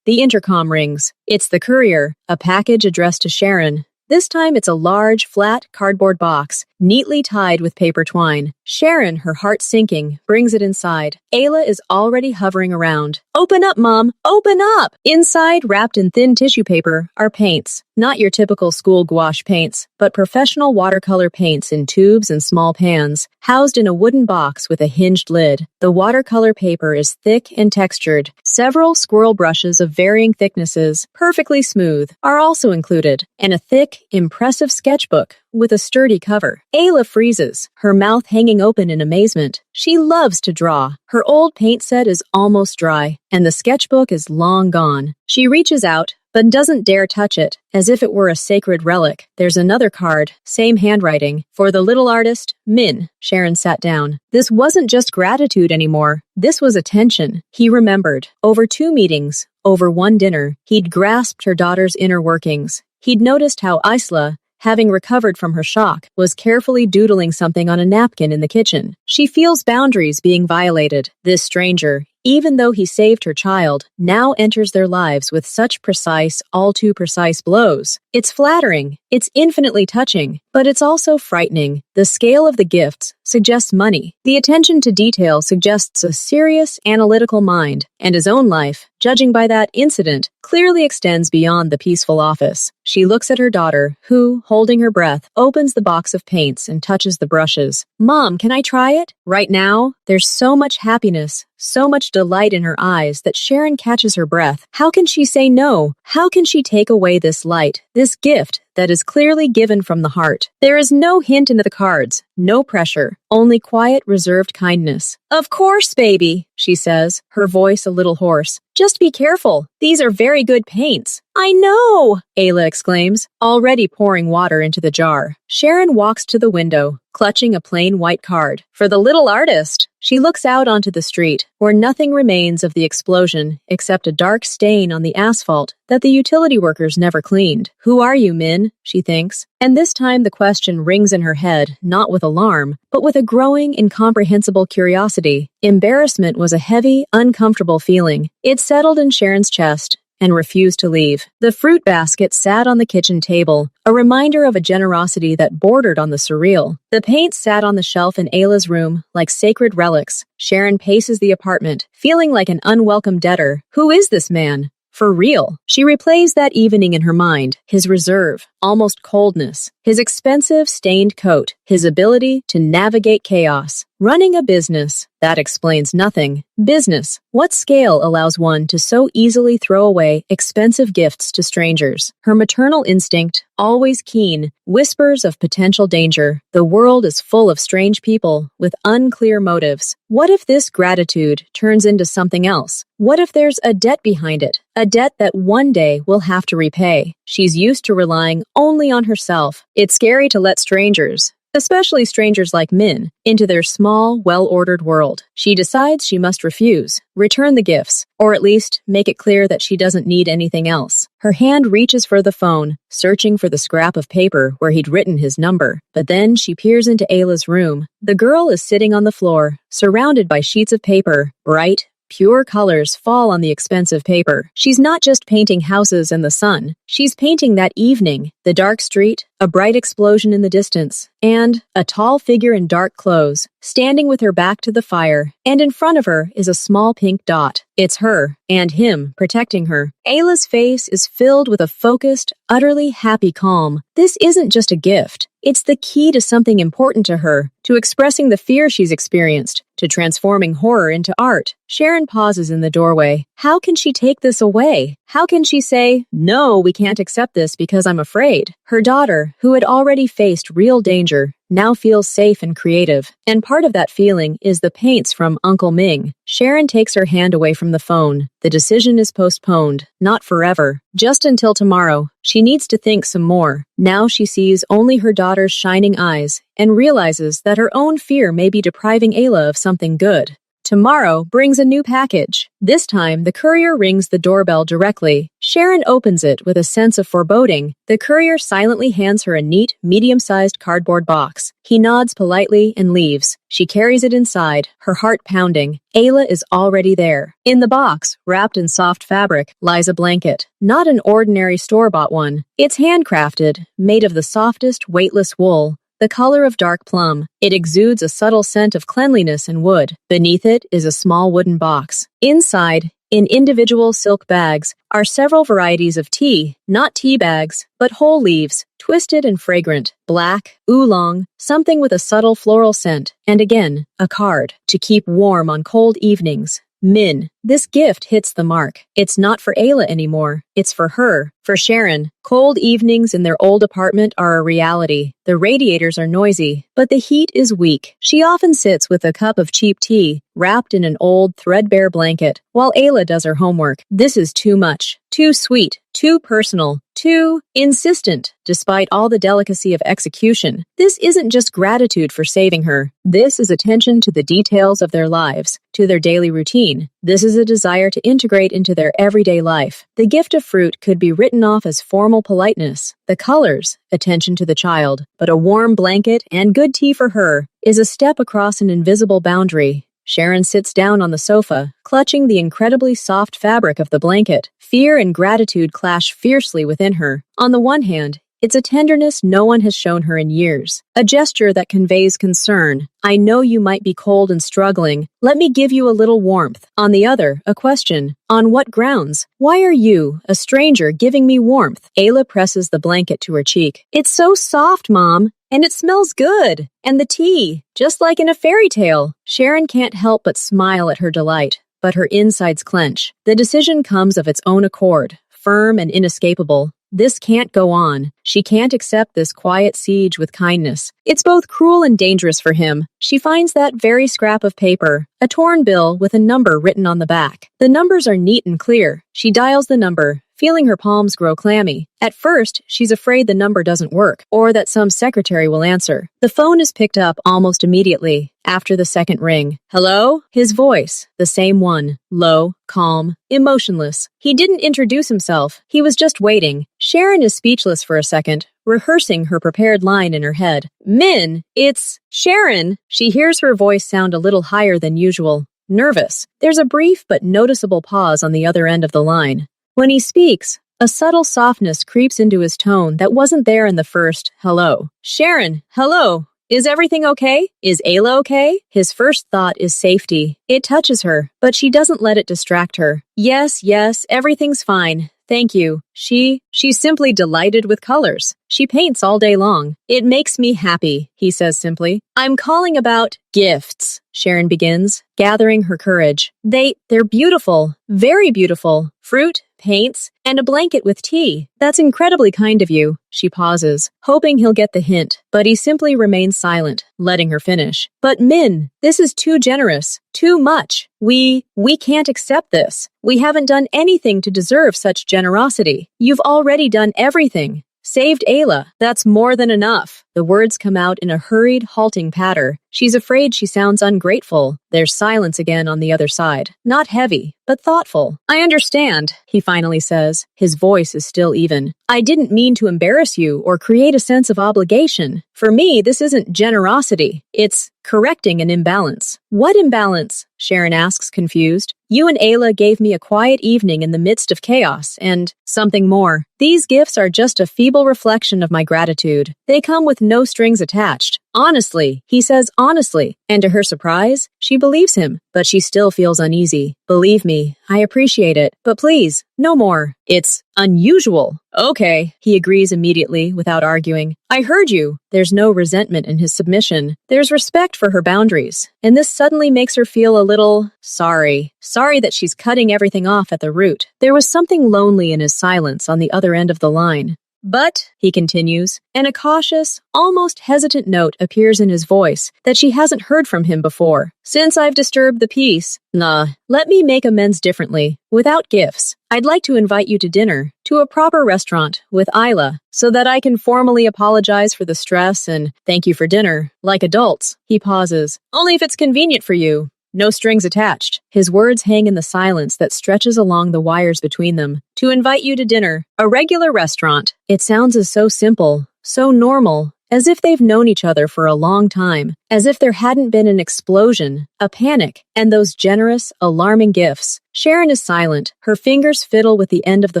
the intercom rings. It's the courier, a package addressed to Sharon. This time it's a large, flat cardboard box, neatly tied with paper twine. Sharon, her heart sinking, brings it inside. Ayla is already hovering around. Open up, Mom! Open up! Inside, wrapped in thin tissue paper, are paints. Not your typical school gouache paints, but professional watercolor paints in tubes and small pans, housed in a wooden box with a hinged lid. The watercolor paper is thick and textured. Several squirrel brushes of varying thicknesses, perfectly smooth, are also included, and a thick, impressive sketchbook with a sturdy cover. Ayla freezes, her mouth hanging open in amazement. She loves to draw. Her old paint set is almost dry, and the sketchbook is long gone. She reaches out, but doesn't dare touch it, as if it were a sacred relic. There's another card, same handwriting. For the little artist, Min. Sharon sat down. This wasn't just gratitude anymore. This was attention. He remembered. Over 2 meetings, over 1 dinner, he'd grasped her daughter's inner workings. He'd noticed how Isla, having recovered from her shock, was carefully doodling something on a napkin in the kitchen. She feels boundaries being violated. This stranger, even though he saved her child, now enters their lives with such precise, all too precise blows. It's flattering, it's infinitely touching, but it's also frightening. The scale of the gifts suggests money. The attention to detail suggests a serious, analytical mind, and his own life, judging by that incident, clearly extends beyond the peaceful office. She looks at her daughter, who, holding her breath, opens the box of paints and touches the brushes. Mom, can I try it? Right now, there's so much happiness, so much delight in her eyes that Sharon catches her breath. How can she say no? How can she take away this light, this gift that is clearly given from the heart? There is no hint in the cards, no pressure, only quiet, reserved kindness. Of course, baby, she says, her voice a little hoarse. Just be careful. These are very good paints. I know, Ayla exclaims, already pouring water into the jar. Sharon walks to the window, clutching a plain white card. For the little artist. She looks out onto the street, where nothing remains of the explosion except a dark stain on the asphalt that the utility workers never cleaned. Who are you, Min? She thinks. And this time the question rings in her head, not with alarm, but with a growing, incomprehensible curiosity. Embarrassment was a heavy, uncomfortable feeling. It settled in Sharon's chest and refused to leave. The fruit basket sat on the kitchen table, a reminder of a generosity that bordered on the surreal. The paint sat on the shelf in Ayla's room like sacred relics. Sharon paces the apartment, feeling like an unwelcome debtor. Who is this man? For real. She replays that evening in her mind, his reserve, almost coldness, his expensive, stained coat, his ability to navigate chaos. Running a business, that explains nothing. Business. What scale allows one to so easily throw away expensive gifts to strangers? Her maternal instinct, always keen, whispers of potential danger. The world is full of strange people with unclear motives. What if this gratitude turns into something else? What if there's a debt behind it? A debt that one day will have to repay. She's used to relying only on herself. It's scary to let strangers, especially strangers like Min, into their small, well-ordered world. She decides she must refuse, return the gifts, or at least make it clear that she doesn't need anything else. Her hand reaches for the phone, searching for the scrap of paper where he'd written his number. But then she peers into Ayla's room. The girl is sitting on the floor, surrounded by sheets of paper, bright, pure colors fall on the expensive paper. She's not just painting houses and the sun. She's painting that evening, the dark street, a bright explosion in the distance, and a tall figure in dark clothes, standing with her back to the fire, and in front of her is a small pink dot. It's her, and him, protecting her. Ayla's face is filled with a focused, utterly happy calm. This isn't just a gift. It's the key to something important to her, to expressing the fear she's experienced, to transforming horror into art. Sharon pauses in the doorway. How can she take this away? How can she say, "No, we can't accept this because I'm afraid"? Her daughter, who had already faced real danger, now feels safe and creative. And part of that feeling is the paints from Uncle Ming. Sharon takes her hand away from the phone. The decision is postponed, not forever, just until tomorrow. She needs to think some more. Now she sees only her daughter's shining eyes and realizes that her own fear may be depriving Ayla of something good. Tomorrow brings a new package. This time, the courier rings the doorbell directly. Sharon opens it with a sense of foreboding. The courier silently hands her a neat, medium-sized cardboard box. He nods politely and leaves. She carries it inside, her heart pounding. Ayla is already there. In the box, wrapped in soft fabric, lies a blanket. Not an ordinary store-bought one. It's handcrafted, made of the softest, weightless wool, the color of dark plum. It exudes a subtle scent of cleanliness and wood. Beneath it is a small wooden box. Inside, in individual silk bags, are several varieties of tea, not tea bags, but whole leaves, twisted and fragrant, black, oolong, something with a subtle floral scent, and again, a card, to keep warm on cold evenings. Min, this gift hits the mark. It's not for Ayla anymore. It's for her, for Sharon. Cold evenings in their old apartment are a reality. The radiators are noisy, but the heat is weak. She often sits with a cup of cheap tea, wrapped in an old, threadbare blanket, while Ayla does her homework. This is too much, too sweet, too personal, too insistent, despite all the delicacy of execution. This isn't just gratitude for saving her. This is attention to the details of their lives, to their daily routine. This is a desire to integrate into their everyday life. The gift of fruit could be written off as formal politeness. The colors, attention to the child. But a warm blanket and good tea for her is a step across an invisible boundary. Sharon sits down on the sofa, clutching the incredibly soft fabric of the blanket. Fear and gratitude clash fiercely within her. On the one hand, it's a tenderness no one has shown her in years. A gesture that conveys concern. I know you might be cold and struggling. Let me give you a little warmth. On the other, a question. On what grounds? Why are you, a stranger, giving me warmth? Ayla presses the blanket to her cheek. It's so soft, Mom. And it smells good. And the tea, just like in a fairy tale. Sharon can't help but smile at her delight, but her insides clench. The decision comes of its own accord, firm and inescapable. This can't go on. She can't accept this quiet siege with kindness. It's both cruel and dangerous for him. She finds that very scrap of paper, a torn bill with a number written on the back. The numbers are neat and clear. She dials the number, feeling her palms grow clammy. At first, she's afraid the number doesn't work, or that some secretary will answer. The phone is picked up almost immediately, after the second ring. Hello? His voice, the same one, low, calm, emotionless. He didn't introduce himself. He was just waiting. Sharon is speechless for a second, rehearsing her prepared line in her head. Min, it's Sharon. She hears her voice sound a little higher than usual, nervous. There's a brief but noticeable pause on the other end of the line. When he speaks, a subtle softness creeps into his tone that wasn't there in the first hello. Sharon, hello. Is everything okay? Is Ayla okay? His first thought is safety. It touches her, but she doesn't let it distract her. Yes, everything's fine. Thank you. She's simply delighted with colors. She paints all day long. It makes me happy, he says simply. I'm calling about gifts, Sharon begins, gathering her courage. They're beautiful, very beautiful. Fruit, paints, and a blanket with tea. That's incredibly kind of you. She pauses, hoping he'll get the hint, but he simply remains silent, letting her finish. But Min, this is too generous, too much. We can't accept this. We haven't done anything to deserve such generosity. You've already done everything. Saved Ayla. That's more than enough. The words come out in a hurried, halting patter. She's afraid she sounds ungrateful. There's silence again on the other side. Not heavy, but thoughtful. I understand, he finally says. His voice is still even. I didn't mean to embarrass you or create a sense of obligation. For me, this isn't generosity. It's correcting an imbalance. What imbalance? Sharon asks, confused. You and Ayla gave me a quiet evening in the midst of chaos, and something more. These gifts are just a feeble reflection of my gratitude. They come with no strings attached. Honestly, he says honestly, and to her surprise, she believes him, but she still feels uneasy. Believe me, I appreciate it, but please, no more. It's unusual. Okay, he agrees immediately, without arguing. I heard you. There's no resentment in his submission. There's respect for her boundaries, and this suddenly makes her feel a little sorry. Sorry that she's cutting everything off at the root. There was something lonely in his silence on the other end of the line. But, he continues, and a cautious, almost hesitant note appears in his voice that she hasn't heard from him before. Since I've disturbed the peace, let me make amends differently, without gifts. I'd like to invite you to dinner, to a proper restaurant, with Ayla, so that I can formally apologize for the stress and thank you for dinner, like adults. He pauses. Only if it's convenient for you. No strings attached. His words hang in the silence that stretches along the wires between them. To invite you to dinner, a regular restaurant. It sounds as so simple, so normal, as if they've known each other for a long time, as if there hadn't been an explosion, a panic, and those generous, alarming gifts. Sharon is silent. Her fingers fiddle with the end of the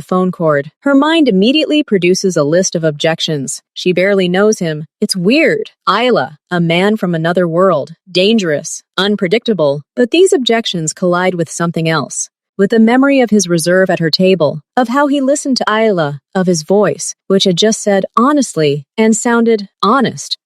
phone cord. Her mind immediately produces a list of objections. She barely knows him. It's weird. Ayla, a man from another world. Dangerous. Unpredictable. But these objections collide with something else. With the memory of his reserve at her table, of how he listened to Ayla, of his voice, which had just said honestly and sounded honest.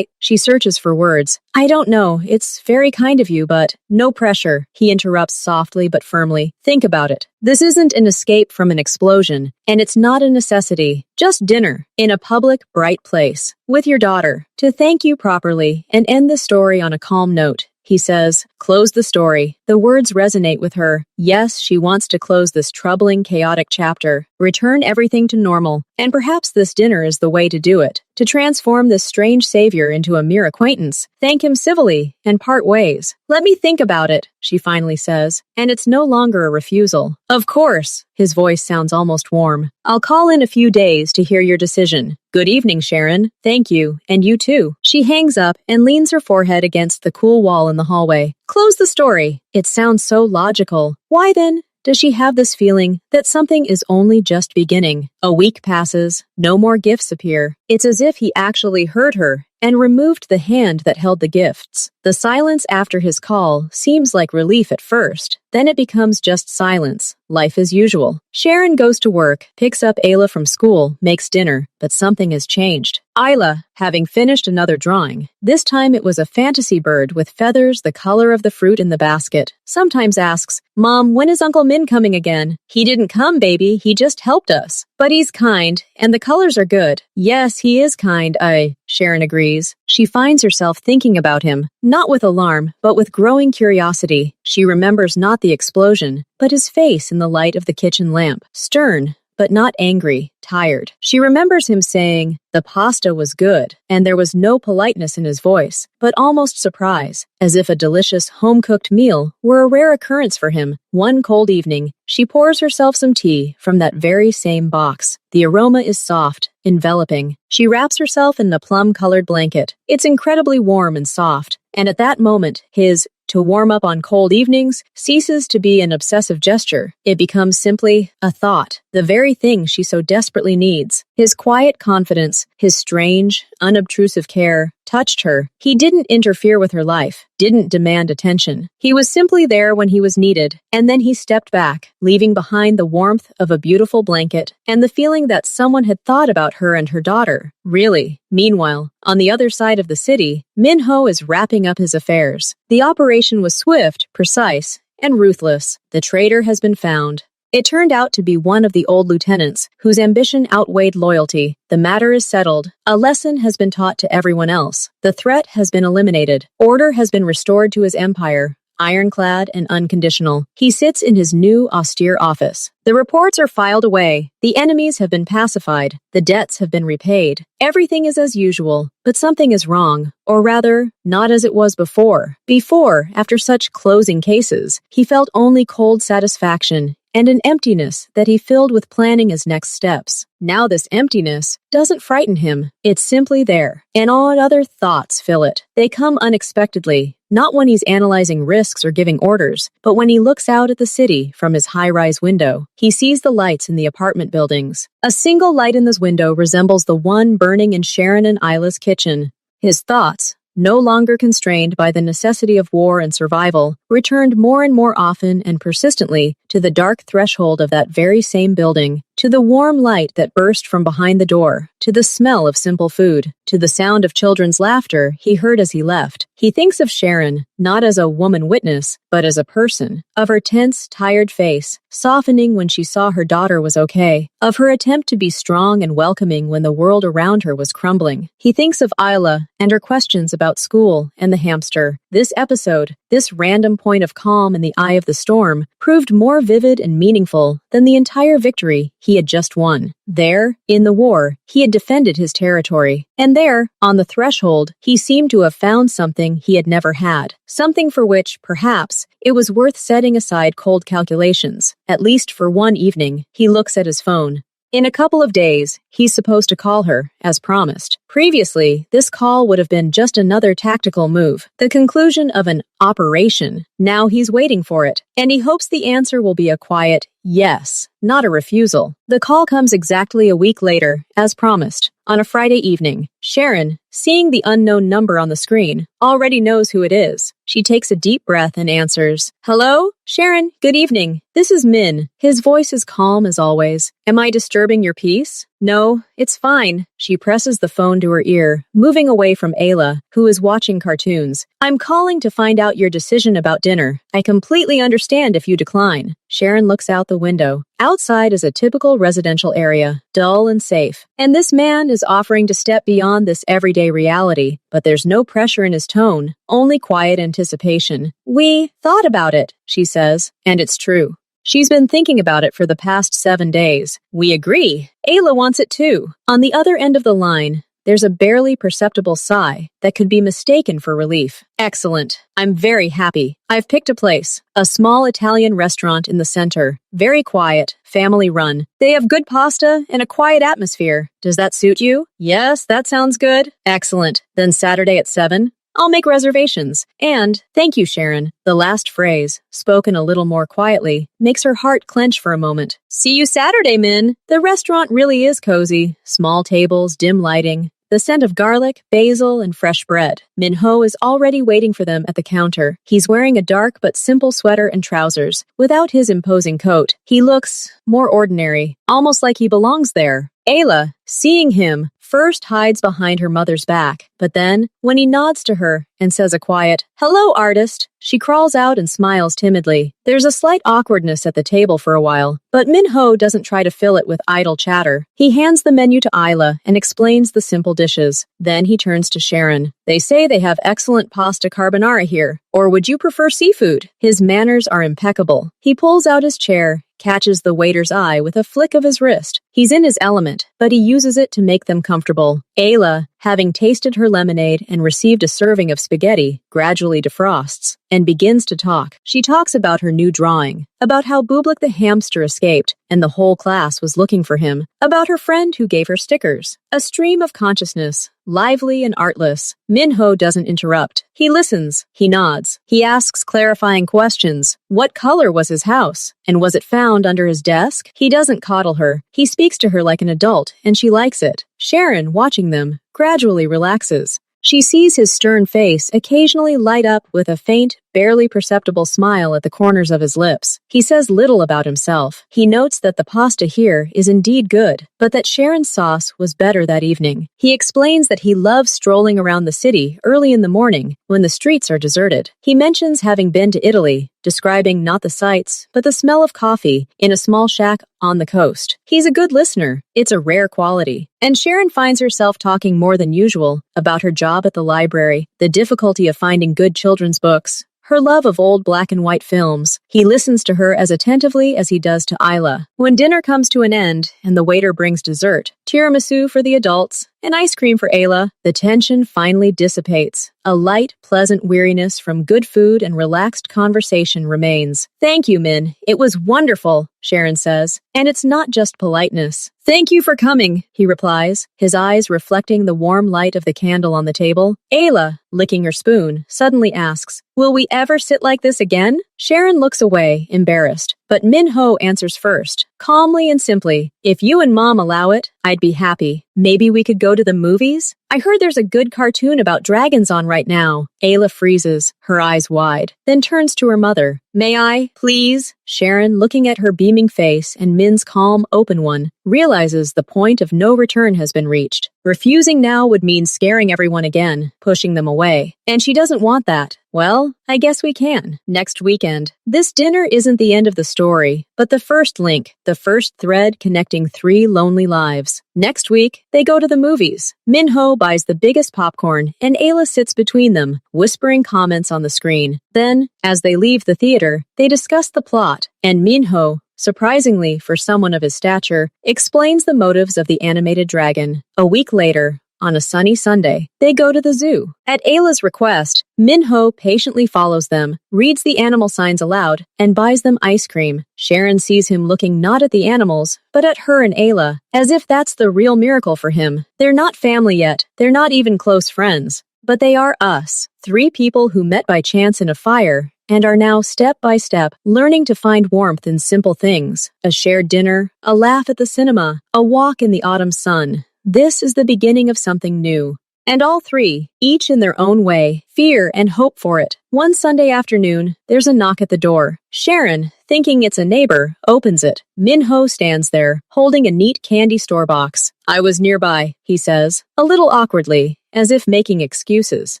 She searches for words. I don't know, it's very kind of you, but no pressure, he interrupts softly but firmly. Think about it. This isn't an escape from an explosion, and it's not a necessity. Just dinner, in a public, bright place, with your daughter, to thank you properly and end the story on a calm note. He says, close the story. The words resonate with her. Yes, she wants to close this troubling, chaotic chapter, return everything to normal, and perhaps this dinner is the way to do it, to transform this strange savior into a mere acquaintance, thank him civilly, and part ways. Let me think about it, she finally says, and it's no longer a refusal. Of course, his voice sounds almost warm. I'll call in a few days to hear your decision. Good evening, Sharon. Thank you, and you too. She hangs up and leans her forehead against the cool wall in the hallway. Close the story. It sounds so logical. Why then does she have this feeling that something is only just beginning? A week passes. No more gifts appear. It's as if he actually heard her and removed the hand that held the gifts. The silence after his call seems like relief at first. Then it becomes just silence, life as usual. Sharon goes to work, picks up Ayla from school, makes dinner, but something has changed. Ayla, having finished another drawing, this time it was a fantasy bird with feathers the color of the fruit in the basket, sometimes asks, Mom, when is Uncle Min coming again? He didn't come, baby, he just helped us. But he's kind, and the colors are good. Yes, he is kind, Sharon agrees. She finds herself thinking about him, not with alarm, but with growing curiosity. She remembers not the explosion, but his face in the light of the kitchen lamp. Stern, but not angry, tired. She remembers him saying, the pasta was good, and there was no politeness in his voice, but almost surprise, as if a delicious home-cooked meal were a rare occurrence for him. One cold evening, she pours herself some tea from that very same box. The aroma is soft, enveloping. She wraps herself in the plum-colored blanket. It's incredibly warm and soft, and at that moment, his to warm up on cold evenings ceases to be an obsessive gesture. It becomes simply a thought, the very thing she so desperately needs. His quiet confidence, his strange, unobtrusive care, touched her. He didn't interfere with her life, didn't demand attention. He was simply there when he was needed, and then he stepped back, leaving behind the warmth of a beautiful blanket and the feeling that someone had thought about her and her daughter. Really. Meanwhile, on the other side of the city, Min-ho is wrapping up his affairs. The operation was swift, precise, and ruthless. The traitor has been found. It turned out to be one of the old lieutenants, whose ambition outweighed loyalty. The matter is settled. A lesson has been taught to everyone else. The threat has been eliminated. Order has been restored to his empire. ironclad and unconditional. He sits in his new, austere office. The reports are filed away. The enemies have been pacified. The debts have been repaid. Everything is as usual, but something is wrong. Or rather, not as it was before. Before, after such closing cases, he felt only cold satisfaction and an emptiness that he filled with planning his next steps. Now this emptiness doesn't frighten him. It's simply there. And all other thoughts fill it. They come unexpectedly, not when he's analyzing risks or giving orders, but when he looks out at the city from his high-rise window. He sees the lights in the apartment buildings. A single light in this window resembles the one burning in Sharon and Isla's kitchen. His thoughts, no longer constrained by the necessity of war and survival, returned more and more often and persistently to the dark threshold of that very same building, to the warm light that burst from behind the door, to the smell of simple food, to the sound of children's laughter he heard as he left. He thinks of Sharon, not as a woman witness, but as a person, of her tense, tired face, softening when she saw her daughter was okay, of her attempt to be strong and welcoming when the world around her was crumbling. He thinks of Isla and her questions about school and the hamster. This episode, this random point of calm in the eye of the storm, proved more vivid and meaningful than the entire victory he had just won. There, in the war, he had defended his territory. And there, on the threshold, he seemed to have found something he had never had. Something for which, perhaps, it was worth setting aside cold calculations. At least for one evening, he looks at his phone. In a couple of days, he's supposed to call her, as promised. Previously, this call would have been just another tactical move, the conclusion of an operation. Now he's waiting for it, and he hopes the answer will be a quiet yes, not a refusal. The call comes exactly a week later, as promised. On a Friday evening, Sharon, seeing the unknown number on the screen, already knows who it is. She takes a deep breath and answers, "Hello? Sharon, good evening. This is Min." His voice is calm as always. "Am I disturbing your peace?" "No, it's fine." She presses the phone to her ear, moving away from Ayla, who is watching cartoons. "I'm calling to find out your decision about dinner. I completely understand if you decline." Sharon looks out the window. Outside is a typical residential area, dull and safe. And this man is offering to step beyond this everyday reality, but there's no pressure in his tone, only quiet anticipation. "We thought about it," she says, and it's true. She's been thinking about it for the past 7 days. "We agree. Ayla wants it too." On the other end of the line, there's a barely perceptible sigh that could be mistaken for relief. "Excellent. I'm very happy. I've picked a place. A small Italian restaurant in the center. Very quiet, family-run. They have good pasta and a quiet atmosphere. Does that suit you?" "Yes, that sounds good." "Excellent. Then Saturday at 7? I'll make reservations. And thank you, Sharon." The last phrase, spoken a little more quietly, makes her heart clench for a moment. "See you Saturday, Min." The restaurant really is cozy. Small tables, dim lighting, the scent of garlic, basil, and fresh bread. Minho is already waiting for them at the counter. He's wearing a dark but simple sweater and trousers. Without his imposing coat, he looks more ordinary, almost like he belongs there. Ayla, seeing him, first hides behind her mother's back, but then, when he nods to her and says a quiet, "Hello, artist," she crawls out and smiles timidly. There's a slight awkwardness at the table for a while, but Minho doesn't try to fill it with idle chatter. He hands the menu to Isla and explains the simple dishes. Then he turns to Sharon. "They say they have excellent pasta carbonara here, or would you prefer seafood?" His manners are impeccable. He pulls out his chair, catches the waiter's eye with a flick of his wrist. He's in his element, but he uses it to make them comfortable. Ayla, having tasted her lemonade and received a serving of spaghetti, gradually defrosts and begins to talk. She talks about her new drawing, about how Bublik the hamster escaped and the whole class was looking for him, about her friend who gave her stickers. A stream of consciousness, lively and artless. Minho doesn't interrupt. He listens. He nods. He asks clarifying questions. What color was his house? And was it found under his desk? He doesn't coddle her. He speaks to her like an adult, and she likes it. Sharon, watching them, gradually relaxes. She sees his stern face occasionally light up with a faint, barely perceptible smile at the corners of his lips. He says little about himself. He notes that the pasta here is indeed good, but that Sharon's sauce was better that evening. He explains that he loves strolling around the city early in the morning when the streets are deserted. He mentions having been to Italy, describing not the sights, but the smell of coffee in a small shack on the coast. He's a good listener. It's a rare quality. And Sharon finds herself talking more than usual about her job at the library, the difficulty of finding good children's books, her love of old black and white films. He listens to her as attentively as he does to Isla. When dinner comes to an end and the waiter brings dessert, tiramisu for the adults, and ice cream for Ayla, the tension finally dissipates. A light, pleasant weariness from good food and relaxed conversation remains. "Thank you, Min. It was wonderful," Sharon says. And it's not just politeness. "Thank you for coming," he replies, his eyes reflecting the warm light of the candle on the table. Ayla, licking her spoon, suddenly asks, "Will we ever sit like this again?" Sharon looks away, embarrassed, but Min-ho answers first, calmly and simply, "If you and Mom allow it, I'd be happy. Maybe we could go to the movies? I heard there's a good cartoon about dragons on right now." Ayla freezes, her eyes wide, then turns to her mother. "May I, please?" Sharon, looking at her beaming face and Min's calm, open one, realizes the point of no return has been reached. Refusing now would mean scaring everyone again, pushing them away. And she doesn't want that. "Well, I guess we can. Next weekend." This dinner isn't the end of the story, but the first link, the first thread connecting 3 lonely lives. Next week, they go to the movies. Min-ho buys the biggest popcorn, and Ayla sits between them, whispering comments on the screen. Then, as they leave the theater, they discuss the plot, and Min-ho, surprisingly for someone of his stature, explains the motives of the animated dragon. A week later, on a sunny Sunday, they go to the zoo. At Ayla's request, Min-ho patiently follows them, reads the animal signs aloud, and buys them ice cream. Sharon sees him looking not at the animals, but at her and Ayla, as if that's the real miracle for him. They're not family yet, they're not even close friends, but they are us, 3 people who met by chance in a fire, and are now step by step learning to find warmth in simple things. A shared dinner, a laugh at the cinema, a walk in the autumn sun. This is the beginning of something new. And all 3, each in their own way, fear and hope for it. One Sunday afternoon, there's a knock at the door. Sharon, thinking it's a neighbor, opens it. Min-ho stands there, holding a neat candy store box. "I was nearby," he says, a little awkwardly, as if making excuses.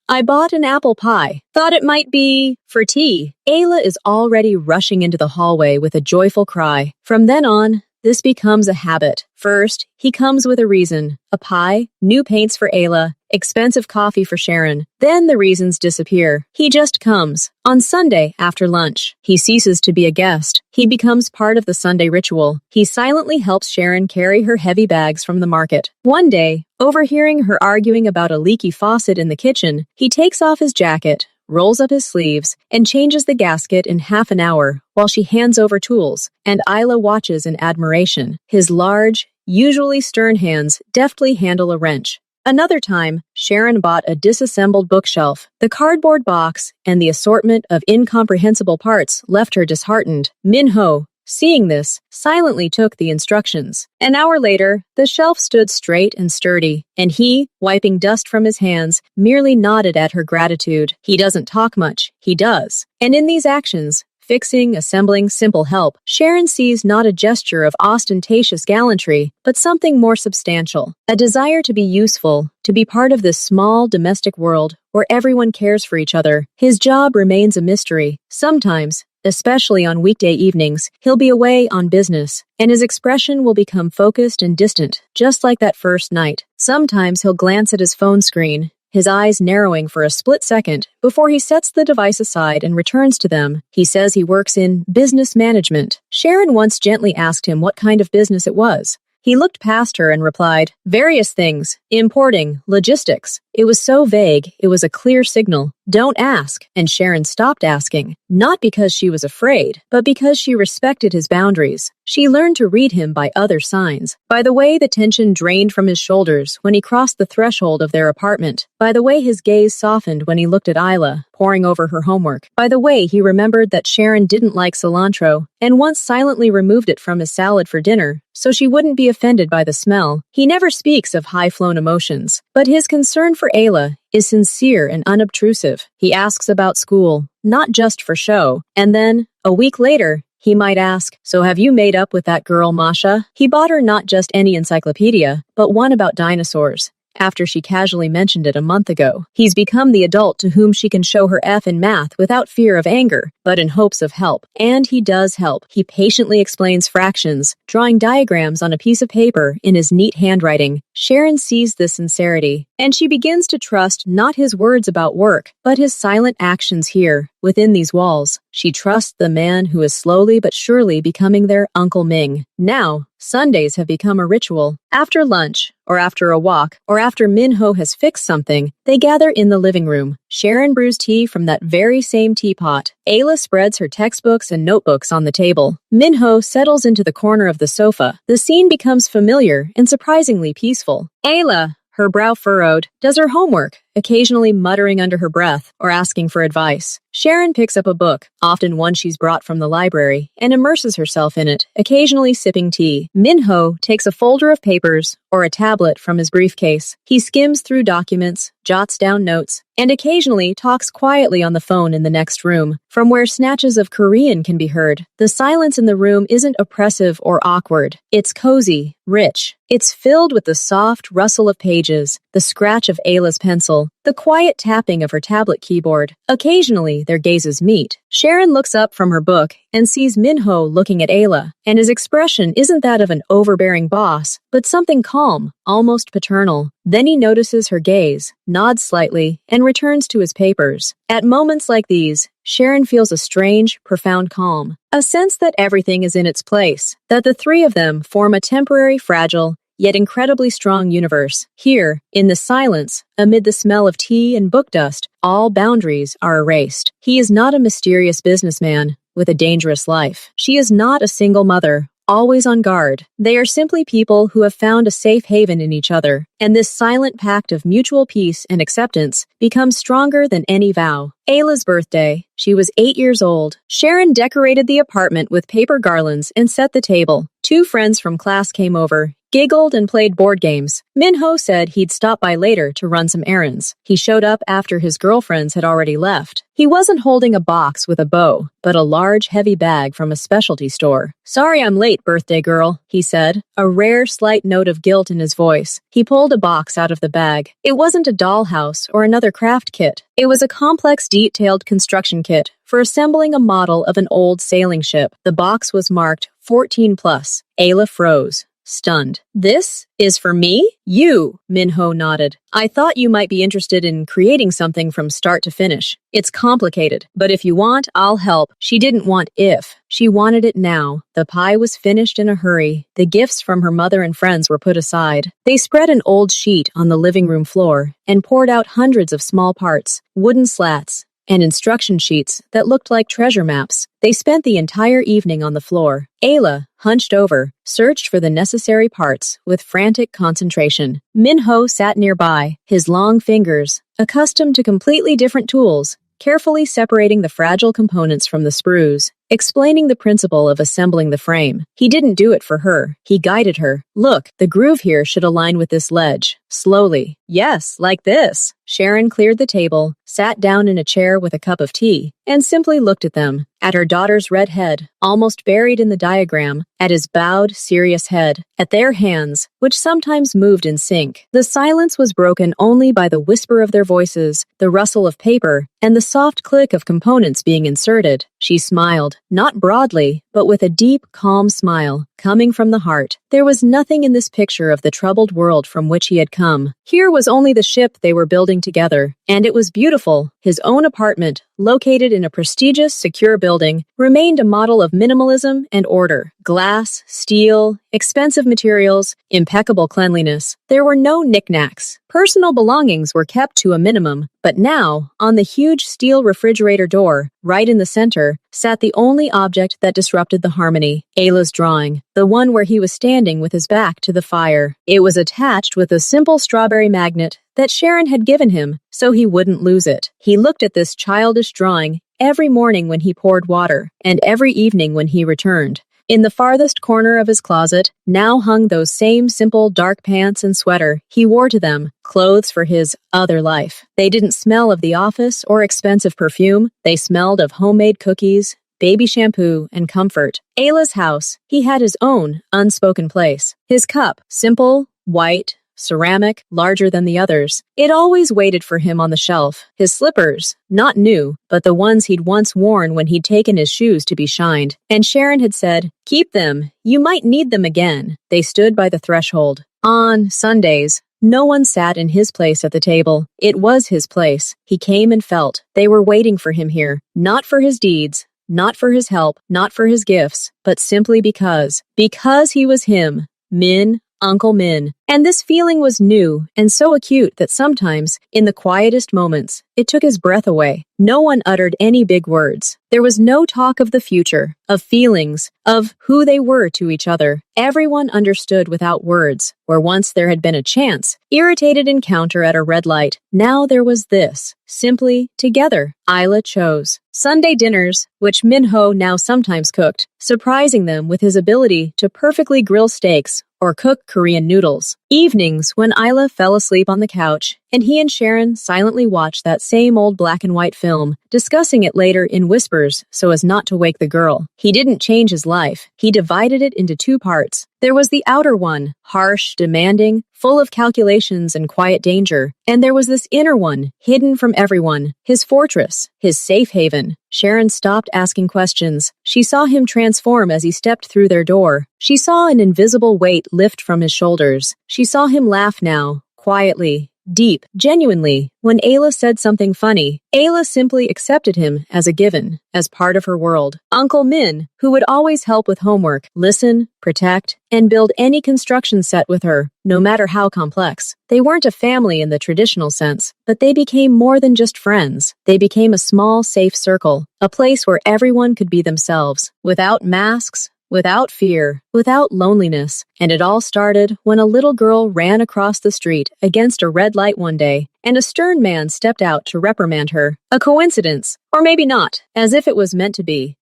"I bought an apple pie. Thought it might be for tea." Ayla is already rushing into the hallway with a joyful cry. From then on, this becomes a habit. First, he comes with a reason. A pie, new paints for Ayla, expensive coffee for Sharon. Then the reasons disappear. He just comes. On Sunday, after lunch, he ceases to be a guest. He becomes part of the Sunday ritual. He silently helps Sharon carry her heavy bags from the market. One day, overhearing her arguing about a leaky faucet in the kitchen, he takes off his jacket, rolls up his sleeves, and changes the gasket in half an hour while she hands over tools, and Ayla watches in admiration. His large, usually stern hands deftly handle a wrench. Another time, Sharon bought a disassembled bookshelf. The cardboard box and the assortment of incomprehensible parts left her disheartened. Min-ho, seeing this, silently took the instructions. An hour later, the shelf stood straight and sturdy, and he, wiping dust from his hands, merely nodded at her gratitude. He doesn't talk much, he does. And in these actions, fixing, assembling, simple help, Sharon sees not a gesture of ostentatious gallantry, but something more substantial. A desire to be useful, to be part of this small domestic world where everyone cares for each other. His job remains a mystery. Sometimes, especially on weekday evenings, he'll be away on business, and his expression will become focused and distant, just like that first night. Sometimes he'll glance at his phone screen, his eyes narrowing for a split second before he sets the device aside and returns to them. He says he works in business management. Sharon once gently asked him what kind of business it was. He looked past her and replied, "Various things. Importing, logistics." It was so vague, it was a clear signal. Don't ask. And Sharon stopped asking, not because she was afraid, but because she respected his boundaries. She learned to read him by other signs. By the way the tension drained from his shoulders when he crossed the threshold of their apartment. By the way his gaze softened when he looked at Ayla, poring over her homework. By the way he remembered that Sharon didn't like cilantro, and once silently removed it from his salad for dinner, so she wouldn't be offended by the smell. He never speaks of high-flown emotions, but his concern for Ayla is sincere and unobtrusive. He asks about school, not just for show. And then, a week later, he might ask, "So have you made up with that girl Masha?" He bought her not just any encyclopedia, but one about dinosaurs. after she casually mentioned it a month ago. He's become the adult to whom she can show her F in math without fear of anger, but in hopes of help. And he does help. He patiently explains fractions, drawing diagrams on a piece of paper in his neat handwriting. Sharon sees this sincerity, and she begins to trust not his words about work, but his silent actions here, within these walls. She trusts the man who is slowly but surely becoming their Uncle Ming. Now, Sundays have become a ritual. After lunch, or after a walk, or after Minho has fixed something, they gather in the living room. Sharon brews tea from that very same teapot. Ayla spreads her textbooks and notebooks on the table. Minho settles into the corner of the sofa. The scene becomes familiar and surprisingly peaceful. Ayla, her brow furrowed, does her homework, occasionally muttering under her breath or asking for advice. Sharon picks up a book, often one she's brought from the library, and immerses herself in it, occasionally sipping tea. Minho takes a folder of papers or a tablet from his briefcase. He skims through documents, jots down notes, and occasionally talks quietly on the phone in the next room, from where snatches of Korean can be heard. The silence in the room isn't oppressive or awkward. It's cozy, rich. It's filled with the soft rustle of pages, the scratch of Ayla's pencil, the quiet tapping of her tablet keyboard. Occasionally, their gazes meet. Sharon looks up from her book and sees Minho looking at Ayla, and his expression isn't that of an overbearing boss, but something calm, almost paternal. Then he notices her gaze, nods slightly, and returns to his papers. At moments like these, Sharon feels a strange, profound calm, a sense that everything is in its place, that the three of them form a temporary, fragile, yet incredibly strong universe. Here, in the silence, amid the smell of tea and book dust, all boundaries are erased. He is not a mysterious businessman with a dangerous life. She is not a single mother, always on guard. They are simply people who have found a safe haven in each other, and this silent pact of mutual peace and acceptance becomes stronger than any vow. Ayla's birthday. She was 8 years old. Sharon decorated the apartment with paper garlands and set the table. 2 friends from class came over, giggled, and played board games. Minho said he'd stop by later to run some errands. He showed up after his girlfriends had already left. He wasn't holding a box with a bow, but a large, heavy bag from a specialty store. "Sorry I'm late, birthday girl," he said, a rare, slight note of guilt in his voice. He pulled a box out of the bag. It wasn't a dollhouse or another craft kit. It was a complex, detailed construction kit for assembling a model of an old sailing ship. The box was marked 14+. Ayla froze, stunned. "This is for me?" "You," Minho nodded. "I thought you might be interested in creating something from start to finish. It's complicated, but if you want, I'll help." She didn't want if. She wanted it now. The pie was finished in a hurry. The gifts from her mother and friends were put aside. They spread an old sheet on the living room floor and poured out hundreds of small parts, wooden slats, and instruction sheets that looked like treasure maps. They spent the entire evening on the floor. Ayla, hunched over, searched for the necessary parts with frantic concentration. Minho sat nearby, his long fingers, accustomed to completely different tools, carefully separating the fragile components from the sprues, explaining the principle of assembling the frame. He didn't do it for her. He guided her. "Look, the groove here should align with this ledge." Slowly. "Yes, like this." Sharon cleared the table, sat down in a chair with a cup of tea, and simply looked at them, at her daughter's red head, almost buried in the diagram, at his bowed, serious head, at their hands, which sometimes moved in sync. The silence was broken only by the whisper of their voices, the rustle of paper, and the soft click of components being inserted. She smiled, not broadly, but with a deep, calm smile, coming from the heart. There was nothing in this picture of the troubled world from which he had come. Here was only the ship they were building together, and it was beautiful. His own apartment, located in a prestigious, secure building, remained a model of minimalism and order. Glass, steel, expensive materials, impeccable cleanliness. There were no knickknacks. Personal belongings were kept to a minimum, but now, on the huge steel refrigerator door, right in the center, sat the only object that disrupted the harmony, Ayla's drawing, the one where he was standing with his back to the fire. It was attached with a simple strawberry magnet that Sharon had given him, so he wouldn't lose it. He looked at this childish drawing every morning when he poured water, and every evening when he returned. In the farthest corner of his closet now hung those same simple dark pants and sweater he wore to them, clothes for his other life. They didn't smell of the office or expensive perfume. They smelled of homemade cookies, baby shampoo, and comfort. Ayla's house. He had his own unspoken place. His cup, simple, white, ceramic, larger than the others. It always waited for him on the shelf. His slippers, not new, but the ones he'd once worn when he'd taken his shoes to be shined. And Sharon had said, "Keep them. You might need them again." They stood by the threshold. On Sundays, no one sat in his place at the table. It was his place. He came and felt. They were waiting for him here, not for his deeds, not for his help, not for his gifts, but simply because. Because he was him. Min, Uncle Min. And this feeling was new and so acute that sometimes, in the quietest moments, it took his breath away. No one uttered any big words. There was no talk of the future, of feelings, of who they were to each other. Everyone understood without words, where once there had been a chance, irritated encounter at a red light. Now there was this, simply together. Isla chose. Sunday dinners, which Minho now sometimes cooked, surprising them with his ability to perfectly grill steaks or cook Korean noodles. Evenings when Isla fell asleep on the couch, and he and Sharon silently watched that same old black and white film, discussing it later in whispers so as not to wake the girl. He didn't change his life. He divided it into two parts. There was the outer one, harsh, demanding, full of calculations and quiet danger. And there was this inner one, hidden from everyone, his fortress, his safe haven. Sharon stopped asking questions. She saw him transform as he stepped through their door. She saw an invisible weight lift from his shoulders. She saw him laugh now, quietly, deep, genuinely. When Ayla said something funny, Ayla simply accepted him as a given, as part of her world. Uncle Min, who would always help with homework, listen, protect, and build any construction set with her, no matter how complex. They weren't a family in the traditional sense, but they became more than just friends. They became a small, safe circle, a place where everyone could be themselves, without masks, without fear, without loneliness. And it all started when a little girl ran across the street against a red light one day, and a stern man stepped out to reprimand her. A coincidence, or maybe not, as if it was meant to be.